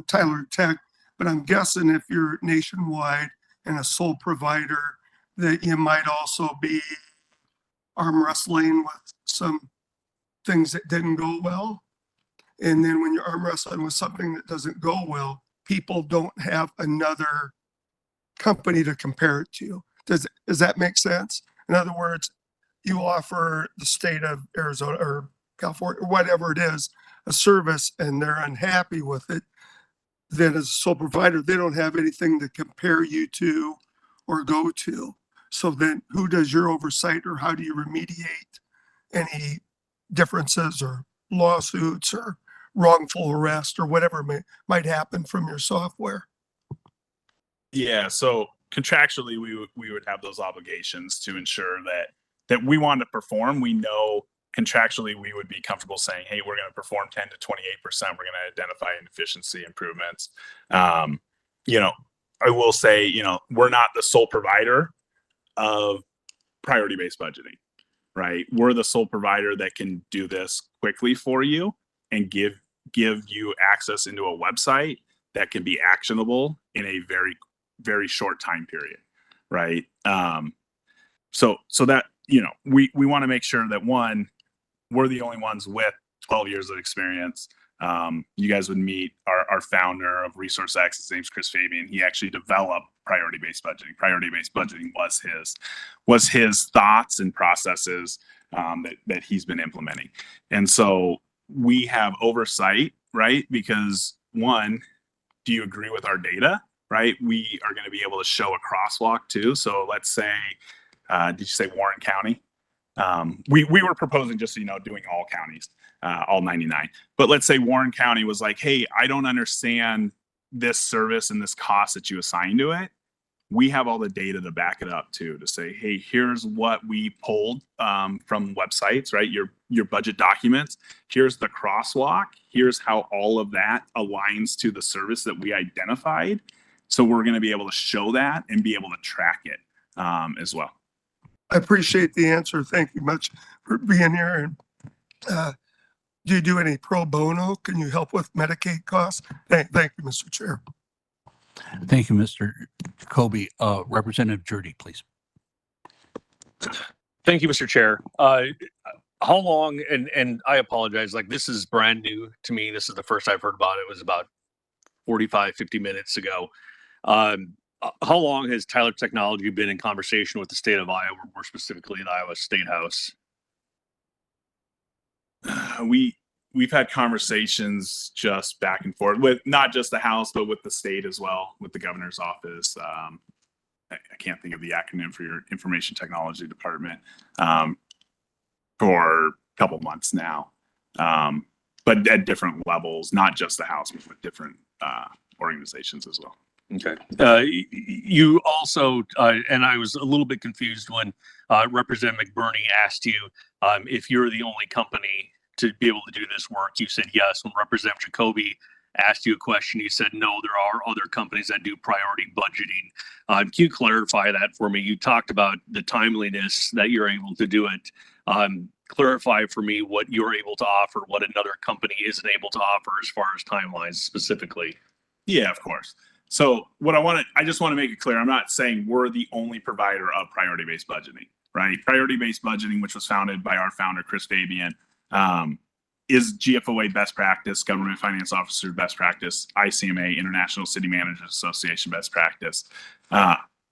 Tyler Tech, but I'm guessing if you're nationwide and a sole provider, that you might also be arm wrestling with some things that didn't go well. And then when you're arm wrestling with something that doesn't go well, people don't have another company to compare it to. Does that make sense? In other words, you offer the state of Arizona or California or whatever it is, a service, and they're unhappy with it. Then as a sole provider, they don't have anything to compare you to or go to. So then who does your oversight, or how do you remediate any differences or lawsuits or wrongful arrest or whatever might happen from your software? Yeah. So contractually, we would have those obligations to ensure that we want to perform. We know contractually we would be comfortable saying, hey, we're going to perform 10 to 28%. We're going to identify inefficiency improvements. You know, I will say, you know, we're not the sole provider of priority-based budgeting, right? We're the sole provider that can do this quickly for you and give you access into a website that can be actionable in a very, very short time period, right? So that, you know, we want to make sure that, one, we're the only ones with 12 years of experience. You guys would meet our founder of Resource X. His name's Chris Fabian. He actually developed priority-based budgeting. Priority-based budgeting was his thoughts and processes that he's been implementing. And so we have oversight, right? Because, one, do you agree with our data, right? We are going to be able to show a crosswalk too. So let's say, did you say Warren County? We were proposing, just so you know, doing all counties, all 99. But let's say Warren County was like, hey, I don't understand this service and this cost that you assign to it. We have all the data to back it up too, to say, hey, here's what we pulled from websites, right? Your budget documents. Here's the crosswalk. Here's how all of that aligns to the service that we identified. So we're going to be able to show that and be able to track it as well. I appreciate the answer. Thank you much for being here. And do you do any pro bono? Can you help with Medicaid costs? Thank you, Mr. Chair. Thank you, Mr. Jacoby. Representative Jurdy, please. Thank you, Mr. Chair. How long, and I apologize, like this is brand new to me. This is the first I've heard about it. It was about 45, 50 minutes ago. How long has Tyler Technology been in conversation with the state of Iowa, more specifically in Iowa State House? We've had conversations just back and forth with not just the House, but with the state as well, with the governor's office. I can't think of the acronym for your information technology department, for a couple months now, but at different levels, not just the House, but with different organizations as well. Okay. You also, and I was a little bit confused when Representative McBurney asked you if you're the only company to be able to do this work. You said yes. When Representative Jacoby asked you a question, you said no, there are other companies that do priority budgeting. Can you clarify that for me? You talked about the timeliness that you're able to do it. clarify for me what you're able to offer, what another company isn't able to offer as far as timelines specifically. Yeah, of course. So I just want to make it clear, I'm not saying we're the only provider of priority-based budgeting, right? Priority-based budgeting, which was founded by our founder, Chris Fabian, is GFOA best practice, Government Finance Officer best practice, ICMA, International City Managers Association best practice.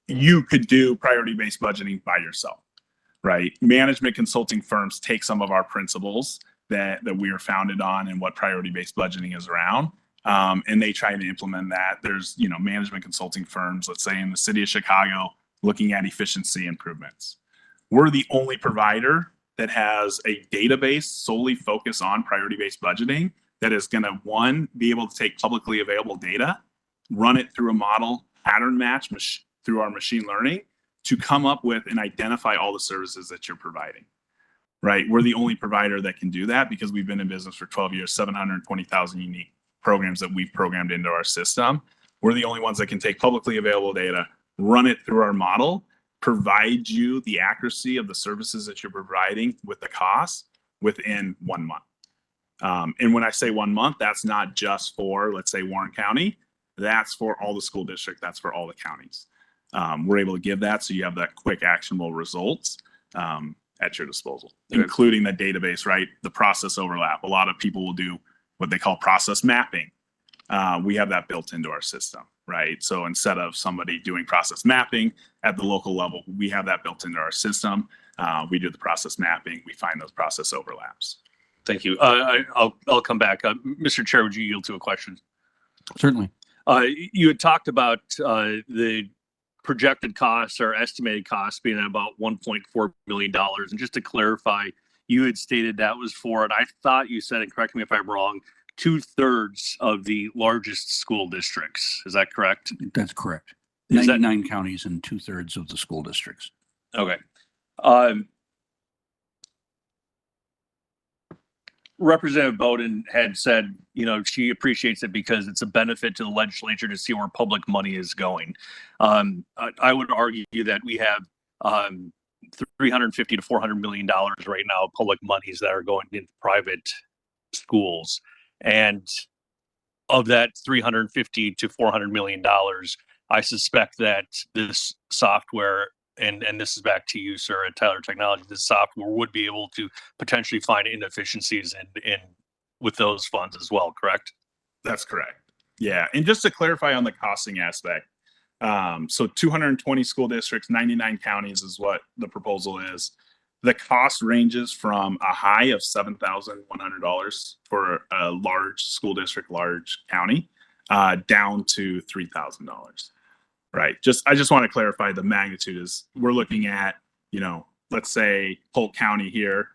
You could do priority-based budgeting by yourself, right? Management consulting firms take some of our principles that we are founded on and what priority-based budgeting is around. And they try to implement that. There's, management consulting firms, let's say in the city of Chicago, looking at efficiency improvements. We're the only provider that has a database solely focused on priority-based budgeting that is going to, one, be able to take publicly available data, run it through a model, pattern match through our machine learning to come up with and identify all the services that you're providing, right? We're the only provider that can do that because we've been in business for 12 years, 720,000 unique programs that we've programmed into our system. We're the only ones that can take publicly available data, run it through our model, provide you the accuracy of the services that you're providing with the cost within 1 month. And when I say 1 month, that's not just for, let's say, Warren County. That's for all the school districts. That's for all the counties. We're able to give that so you have that quick actionable results at your disposal, including the database, right? The process overlap. A lot of people will do what they call process mapping. We have that built into our system, right? So instead of somebody doing process mapping at the local level, we have that built into our system. We do the process mapping. We find those process overlaps. Thank you. I'll come back. Mr. Chair, would you yield to a question? Certainly. You had talked about the projected costs or estimated costs being at about $1.4 million. And just to clarify, you had stated that was for, and I thought you said, and correct me if I'm wrong, 2/3 of the largest school districts. Is that correct? That's correct. Is that- 99 counties and 2/3 of the school districts. Okay. Representative Belin had said, she appreciates it because it's a benefit to the legislature to see where public money is going. I would argue that we have $350 to $400 million right now of public monies that are going into private schools. And of that $350 to $400 million, I suspect that this software, and this is back to you, sir, at Tyler Technologies, this software would be able to potentially find inefficiencies in with those funds as well, correct? That's correct. Yeah. And just to clarify on the costing aspect, so 220 school districts, 99 counties is what the proposal is. The cost ranges from a high of $7,100 for a large school district, large county, down to $3,000. Right. I just want to clarify the magnitude is we're looking at, let's say Polk County here,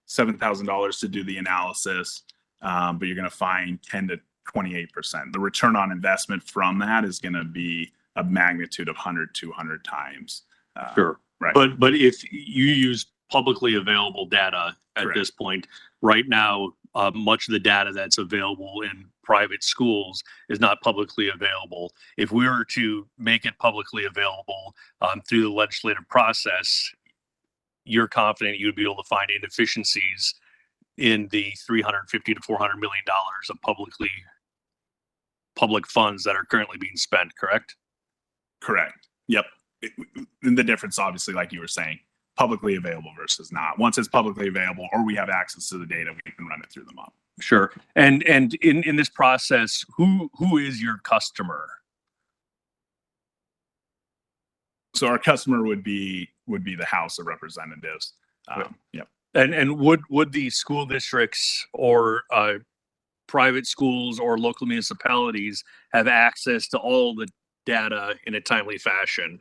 $7,000 to do the analysis, but you're going to find 10 to 28%. The return on investment from that is going to be a magnitude of 100, 200 times. Sure. Right. But if you use publicly available data at Correct. this point, right now, much of the data that's available in private schools is not publicly available. If we were to make it publicly available through the legislative process, you're confident you would be able to find inefficiencies in the $350 to $400 million of public funds that are currently being spent, correct? Correct. Yep. And the difference, obviously, like you were saying, publicly available versus not. Once it's publicly available or we have access to the data, we can run it through the model. Sure. And in this process, who is your customer? So our customer would be the House of Representatives. Yep. And would the school districts or private schools or local municipalities have access to all the data in a timely fashion?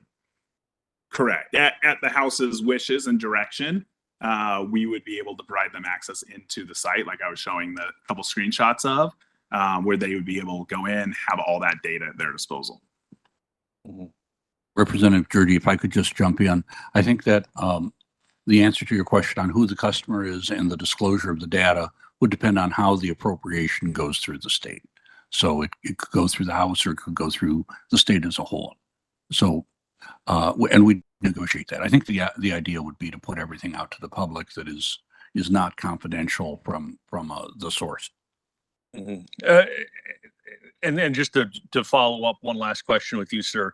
Correct. At the House's wishes and direction, we would be able to provide them access into the site, like I was showing the couple screenshots of, where they would be able to go in, have all that data at their disposal. Mm-hmm. Representative Jurdy, if I could just jump in, I think that the answer to your question on who the customer is and the disclosure of the data would depend on how the appropriation goes through the state. So it could go through the House or it could go through the state as a whole. So, and we negotiate that. I think the idea would be to put everything out to the public that is not confidential from the source. Mhm. And then just to follow up, one last question with you, sir.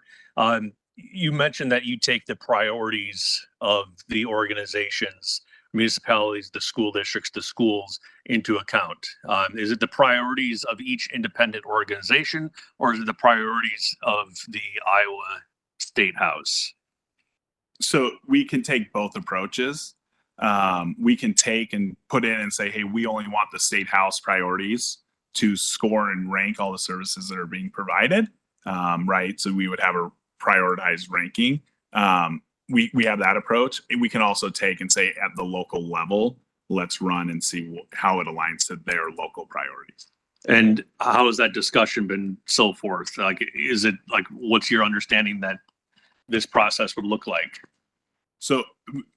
You mentioned that you take the priorities of the organizations, municipalities, the school districts, the schools into account. Is it the priorities of each independent organization, or is it the priorities of the Iowa State House? So we can take both approaches. We can take and put in and say, hey, we only want the state house priorities to score and rank all the services that are being provided, right? So we would have a prioritized ranking. We have that approach. We can also take and say at the local level, let's run and see how it aligns to their local priorities. And how has that discussion been so forth? Like, is it like, what's your understanding that this process would look like? So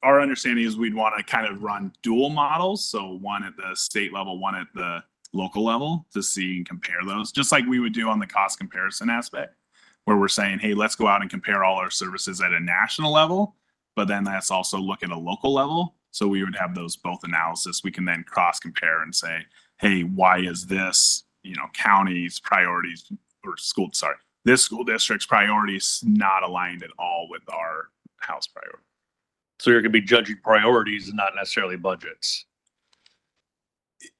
our understanding is we'd want to kind of run dual models. So one at the state level, one at the local level to see and compare those, just like we would do on the cost comparison aspect, where we're saying, hey, let's go out and compare all our services at a national level, but then let's also look at a local level. So we would have those both analysis. We can then cross compare and say, hey, why is this, county's priorities this school district's priorities not aligned at all with our house priority. So you're going to be judging priorities and not necessarily budgets.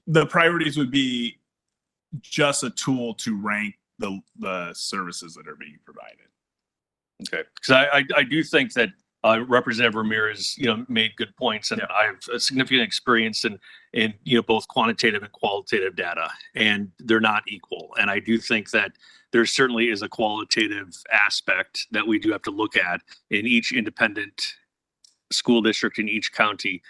The priorities would be just a tool to rank the services that are being provided. Okay, because I do think that Representative Ramirez, made good points, and I have a significant experience in both quantitative and qualitative data, and they're not equal. And I do think that there certainly is a qualitative aspect that we do have to look at in each independent school district in each county.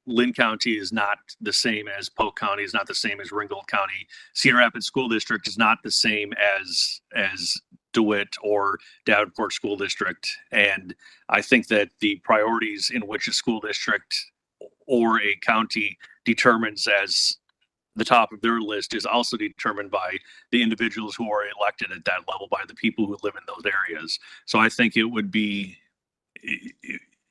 Lynn County is not the same as Polk County, is not the same as Ringgold County. Cedar Rapids School District is not the same as DeWitt or Davenport School District. And I think that the priorities in which a school district or a county determines as the top of their list is also determined by the individuals who are elected at that level, by the people who live in those areas. So I think it would be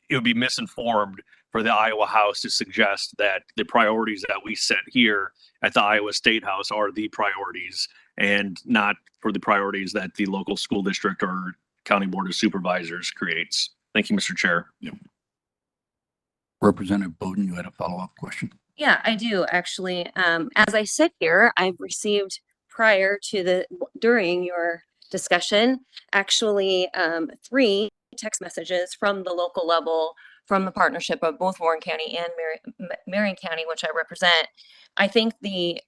misinformed for the Iowa House to suggest that the priorities that we set here at the Iowa State House are the priorities and not for the priorities that the local school district or county board of supervisors creates. Thank you, Mr. Chair. Representative Bowden, you had a follow-up question? Yeah, I do actually. As I sit here, I've received during your discussion, actually 3 text messages from the local level, from the partnership of both Warren County and Marion County, which I represent. I think the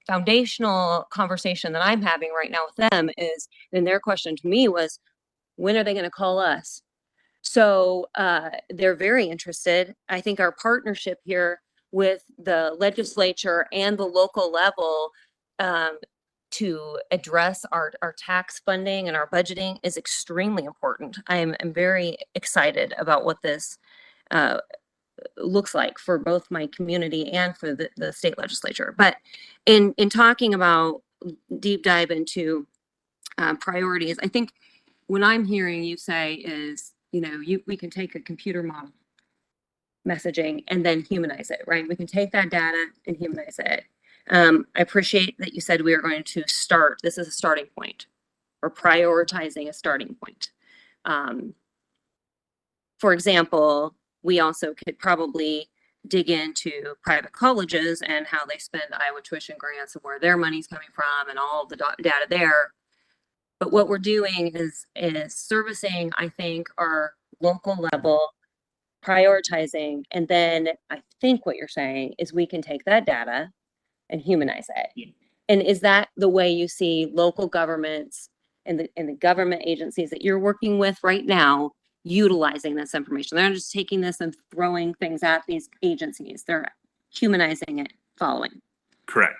foundational conversation that I'm having right now with them is, and their question to me was, when are they going to call us? So they're very interested. I think our partnership here with the legislature and the local level to address our tax funding and our budgeting is extremely important. I'm very excited about what this looks like for both my community and for the state legislature. But in talking about deep dive into priorities, I think what I'm hearing you say is, we can take a computer model messaging and then humanize it, right? We can take that data and humanize it. I appreciate that you said we are going to start. This is a starting point, or prioritizing a starting point. For example, we also could probably dig into private colleges and how they spend Iowa tuition grants and where their money's coming from and all the data there. But what we're doing is servicing, I think, our local level, prioritizing, and then I think what you're saying is we can take that data and humanize it. Yeah. And is that the way you see local governments and the government agencies that you're working with right now utilizing this information? They're not just taking this and throwing things at these agencies. They're humanizing it, following. Correct.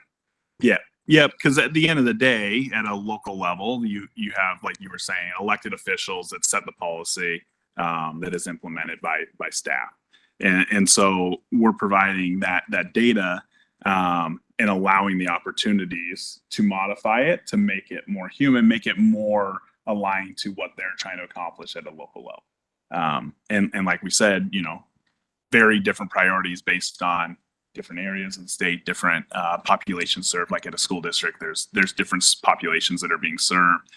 Yeah. Yeah, because at the end of the day, at a local level, you have, like you were saying, elected officials that set the policy that is implemented by staff, and so we're providing that data and allowing the opportunities to modify it, to make it more human, make it more aligned to what they're trying to accomplish at a local level. And like we said, you know, very different priorities based on different areas of the state, different populations served. Like at a school district, there's different populations that are being served.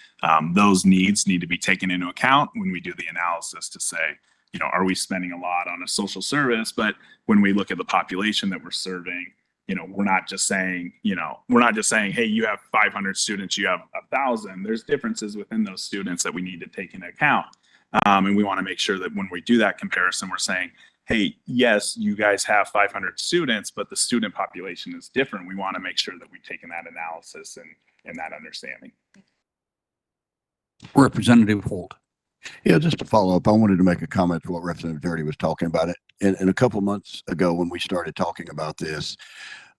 Those needs need to be taken into account when we do the analysis to say, you know, are we spending a lot on a social service? But when we look at the population that we're serving, you know, we're not just saying, hey, you have 500 students, you have 1,000. There's differences within those students that we need to take into account. And we want to make sure that when we do that comparison, we're saying, hey, yes, you guys have 500 students, but the student population is different. We want to make sure that we've taken that analysis and that understanding. Representative Holt. Yeah, just to follow up, I wanted to make a comment to what Representative Dirty was talking about it. And a couple months ago when we started talking about this,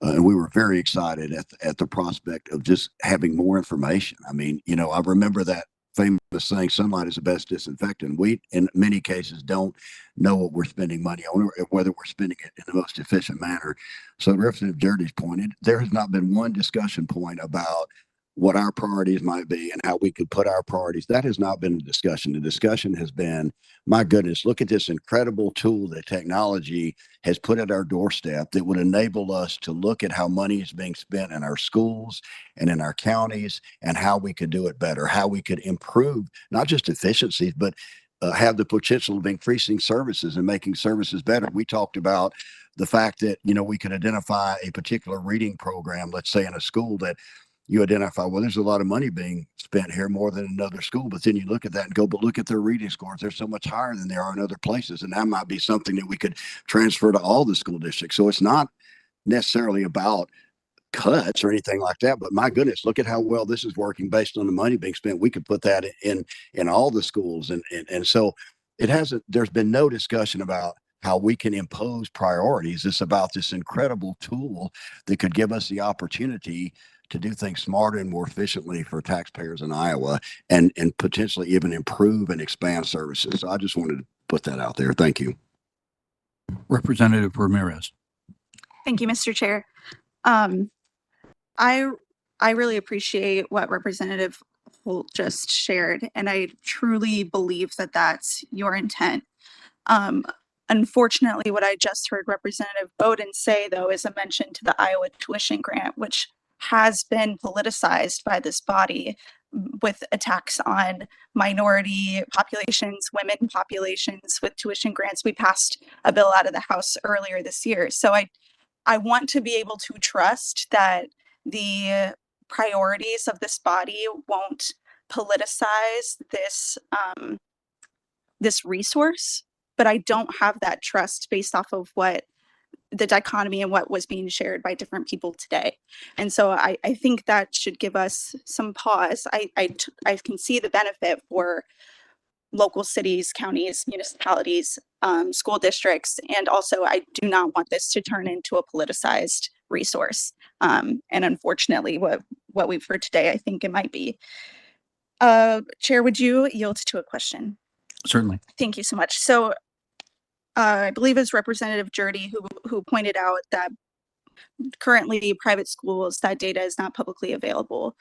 and we were very excited at the prospect of just having more information. I mean, you know, I remember that famous saying, sunlight is the best disinfectant. We, in many cases, don't know what we're spending money on or whether we're spending it in the most efficient manner. So Representative Dirty's pointed, there has not been one discussion point about what our priorities might be and how we could put our priorities. That has not been a discussion. The discussion has been, my goodness, look at this incredible tool that technology has put at our doorstep that would enable us to look at how money is being spent in our schools and in our counties and how we could do it better, how we could improve not just efficiencies, but have the potential of increasing services and making services better. We talked about the fact that, you know, we could identify a particular reading program, let's say in a school that you identify, well, there's a lot of money being spent here, more than another school. But then you look at that and go, but look at their reading scores. They're so much higher than they are in other places. And that might be something that we could transfer to all the school districts. So it's not necessarily about cuts or anything like that. But my goodness, look at how well this is working based on the money being spent. We could put that in all the schools. And so it hasn't, there's been no discussion about how we can impose priorities. It's about this incredible tool that could give us the opportunity to do things smarter and more efficiently for taxpayers in Iowa and potentially even improve and expand services. So I just wanted to put that out there. Thank you. Representative Ramirez. Thank you, Mr. Chair. I really appreciate what Representative Holt just shared, and I truly believe that that's your intent. Unfortunately, what I just heard Representative Bowden say, though, is a mention to the Iowa tuition grant, which has been politicized by this body with attacks on minority populations, women populations with tuition grants. We passed a bill out of the House earlier this year. So I want to be able to trust that the priorities of this body won't politicize this this resource, but I don't have that trust based off of what the dichotomy and what was being shared by different people today. And so I think that should give us some pause. I can see the benefit for local cities, counties, municipalities, school districts, and also I do not want this to turn into a politicized resource. And unfortunately, what we've heard today, I think it might be. Chair, would you yield to a question? Certainly. Thank you so much. So I believe it's Representative Jurdy who pointed out that currently private schools, that data is not publicly available.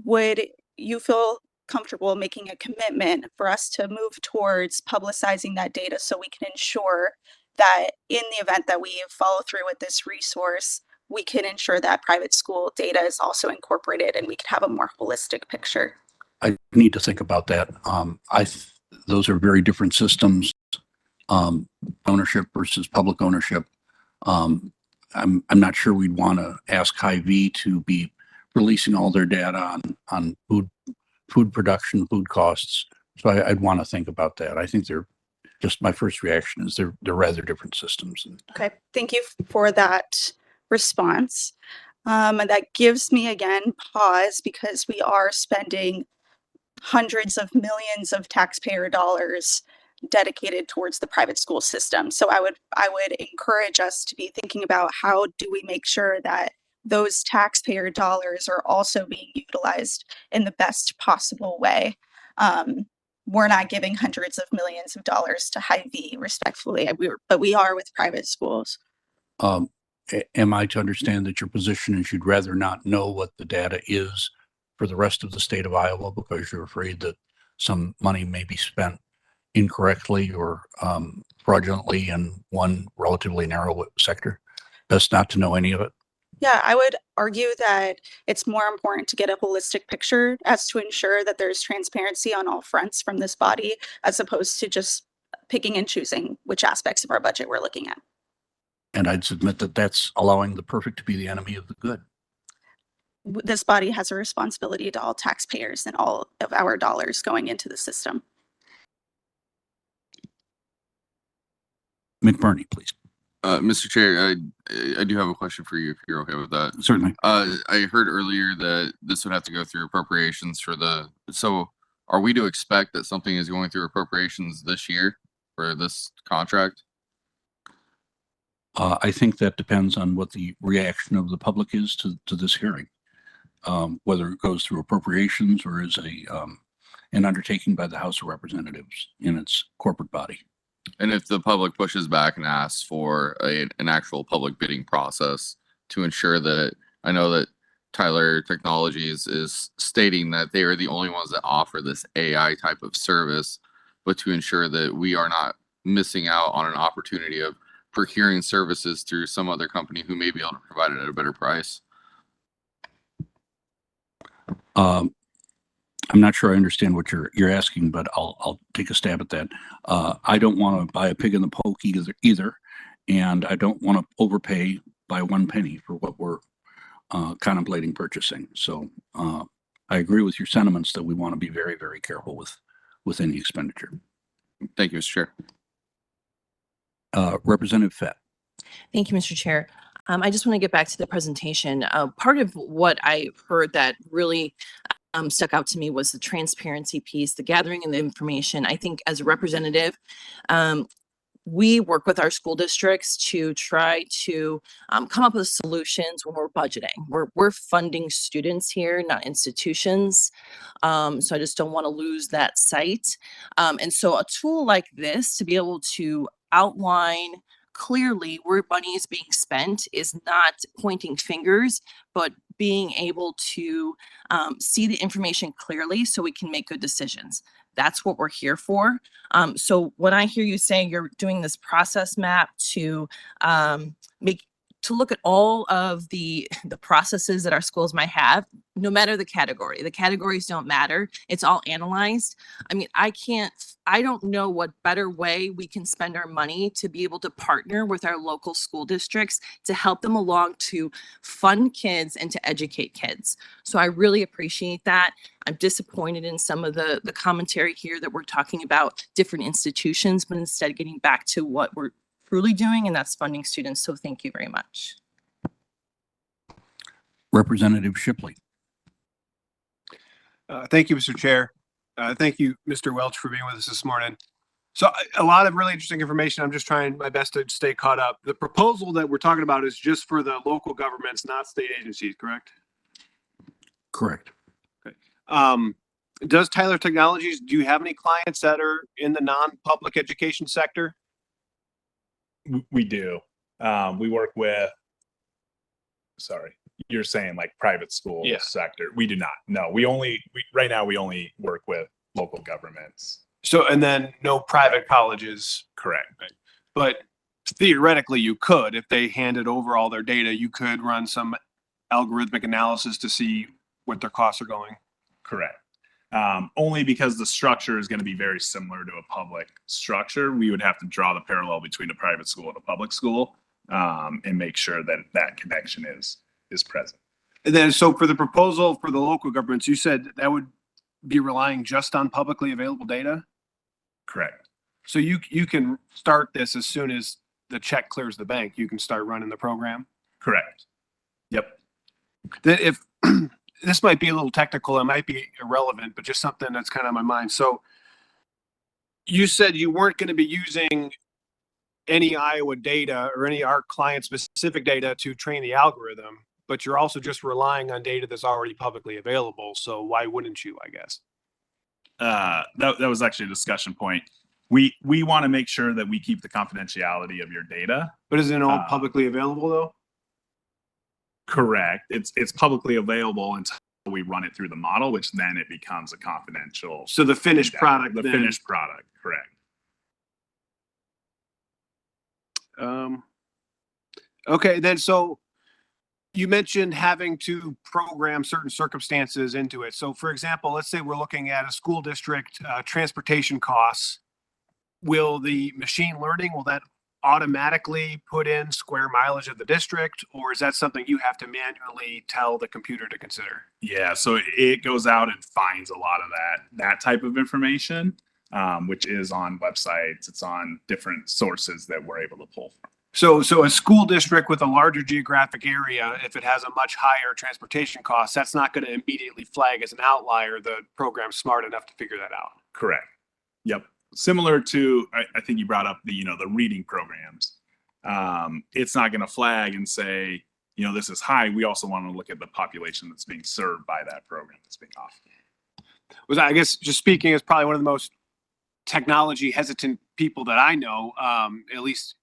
Would you feel comfortable making a commitment for us to move towards publicizing that data so we can ensure that in the event that we follow through with this resource, we can ensure that private school data is also incorporated and we can have a more holistic picture? I need to think about that. Those are very different systems. Ownership versus public ownership. I'm not sure we'd want to ask Hy-Vee to be releasing all their data on food production, food costs. So I'd want to think about that. I think they're just, my first reaction is they're rather different systems. Okay, thank you for that response. And that gives me again pause because we are spending hundreds of millions of taxpayer dollars dedicated towards the private school system. So I would encourage us to be thinking about how do we make sure that those taxpayer dollars are also being utilized in the best possible way. We're not giving hundreds of millions of dollars to Hy-Vee, respectfully, but we are with private schools. Am I to understand that your position is you'd rather not know what the data is for the rest of the state of Iowa because you're afraid that some money may be spent incorrectly or fraudulently in one relatively narrow sector? Best not to know any of it. Yeah, I would argue that it's more important to get a holistic picture as to ensure that there's transparency on all fronts from this body, as opposed to just picking and choosing which aspects of our budget we're looking at. And I'd submit that that's allowing the perfect to be the enemy of the good. This body has a responsibility to all taxpayers and all of our dollars going into the system. McBurney, please. Mr. Chair, I do have a question for you if you're okay with that. Certainly. I heard earlier that this would have to go through appropriations so are we to expect that something is going through appropriations this year for this contract? I think that depends on what the reaction of the public is to this hearing. Whether it goes through appropriations or is an undertaking by the House of Representatives in its corporate body. And if the public pushes back and asks for an actual public bidding process to ensure that, I know that Tyler Technologies is stating that they are the only ones that offer this AI type of service, but to ensure that we are not missing out on an opportunity of procuring services through some other company who may be able to provide it at a better price. I'm not sure I understand what you're asking, but I'll take a stab at that. I don't want to buy a pig in the poke either, and I don't want to overpay by 1 penny for what we're contemplating purchasing. So I agree with your sentiments that we want to be very, very careful with any expenditure. Thank you, Mr. Chair. Representative Fett. Thank you, Mr. Chair. I just want to get back to the presentation. Part of what I heard that really stuck out to me was the transparency piece, the gathering of the information. I think as a representative, we work with our school districts to try to come up with solutions when we're budgeting. We're funding students here, not institutions. So I just don't want to lose that sight. And so a tool like this to be able to outline clearly where money is being spent is not pointing fingers, but being able to see the information clearly so we can make good decisions. That's what we're here for. So when I hear you saying you're doing this process map to look at all of the processes that our schools might have, no matter the categories don't matter. It's all analyzed. I mean, I don't know what better way we can spend our money to be able to partner with our local school districts to help them along to fund kids and to educate kids. So I really appreciate that. I'm disappointed in some of the commentary here that we're talking about different institutions, but instead getting back to what we're truly doing, and that's funding students. So thank you very much. Representative Shipley. Thank you, Mr. Chair. Thank you, Mr. Welch, for being with us this morning. So a lot of really interesting information. I'm just trying my best to stay caught up. The proposal that we're talking about is just for the local governments, not state agencies, correct? Correct. Okay. Does Tyler Technologies, do you have any clients that are in the non-public education sector? We do. We work with, sorry, you're saying like private school sector. We do not. No, right now we only work with local governments. So, and then no private colleges. Correct. Right. But theoretically you could, if they handed over all their data, you could run some algorithmic analysis to see what their costs are going. Correct. Only because the structure is going to be very similar to a public structure. We would have to draw the parallel between a private school and a public school and make sure that that connection is present. And then, so for the proposal for the local governments, you said that would be relying just on publicly available data? Correct. So you can start this as soon as the check clears the bank. You can start running the program? Correct. Yep. That if this might be a little technical, it might be irrelevant, but just something that's kind of on my mind. So you said you weren't going to be using any Iowa data or any our client specific data to train the algorithm, but you're also just relying on data that's already publicly available. So why wouldn't you, I guess? That was actually a discussion point. We want to make sure that we keep the confidentiality of your data. But isn't it all publicly available though? Correct. It's publicly available we run it through the model, which then it becomes a confidential. So the finished product, the then- finished product, correct. Okay, then so you mentioned having to program certain circumstances into it. So for example, let's say we're looking at a school district transportation costs. Will the machine learning, will that automatically put in square mileage of the district, or is that something you have to manually tell the computer to consider? Yeah, so it goes out and finds a lot of that type of information, which is on websites. It's on different sources that we're able to pull from. So a school district with a larger geographic area, if it has a much higher transportation cost, that's not going to immediately flag as an outlier. The program's smart enough to figure that out. Correct. Yep. Similar to, I think you brought up the reading programs. It's not going to flag and say, this is high. We also want to look at the population that's being served by that program that's being offered. I guess just speaking as probably one of the most technology hesitant people that I know, at least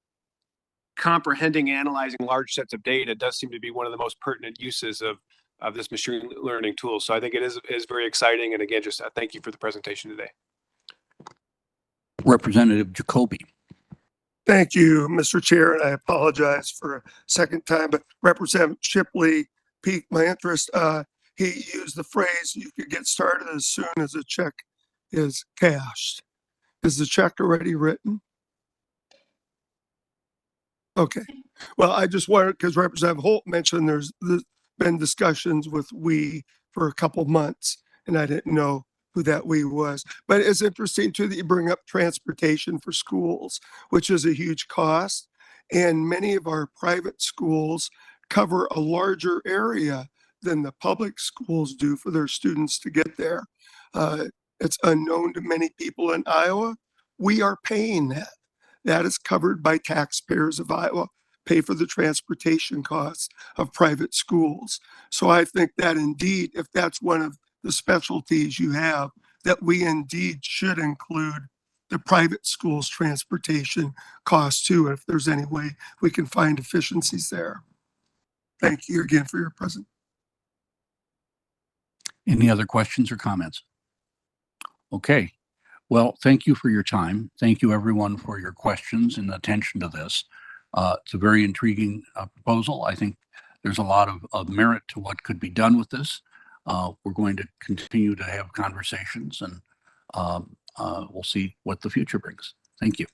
comprehending, analyzing large sets of data does seem to be one of the most pertinent uses of this machine learning tool. So I think it is very exciting. And again, just thank you for the presentation today. Representative Jacoby. Thank you, Mr. Chair, and I apologize for a second time, but Representative Shipley piqued my interest. He used the phrase, you could get started as soon as a check is cashed. Is the check already written? Okay. Well, I just wanted, because Representative Holt mentioned there's been discussions with we for a couple months, and I didn't know who that we was. But it's interesting too that you bring up transportation for schools, which is a huge cost. And many of our private schools cover a larger area than the public schools do for their students to get there. It's unknown to many people in Iowa. We are paying that. That is covered by taxpayers of Iowa, pay for the transportation costs of private schools. So I think that indeed, if that's one of the specialties you have, that we indeed should include the private schools transportation costs too, if there's any way we can find efficiencies there. Thank you again for your presence. Any other questions or comments? Okay. Well, thank you for your time. Thank you everyone for your questions and attention to this. It's a very intriguing proposal. I think there's a lot of merit to what could be done with this. We're going to continue to have conversations and we'll see what the future brings. Thank you.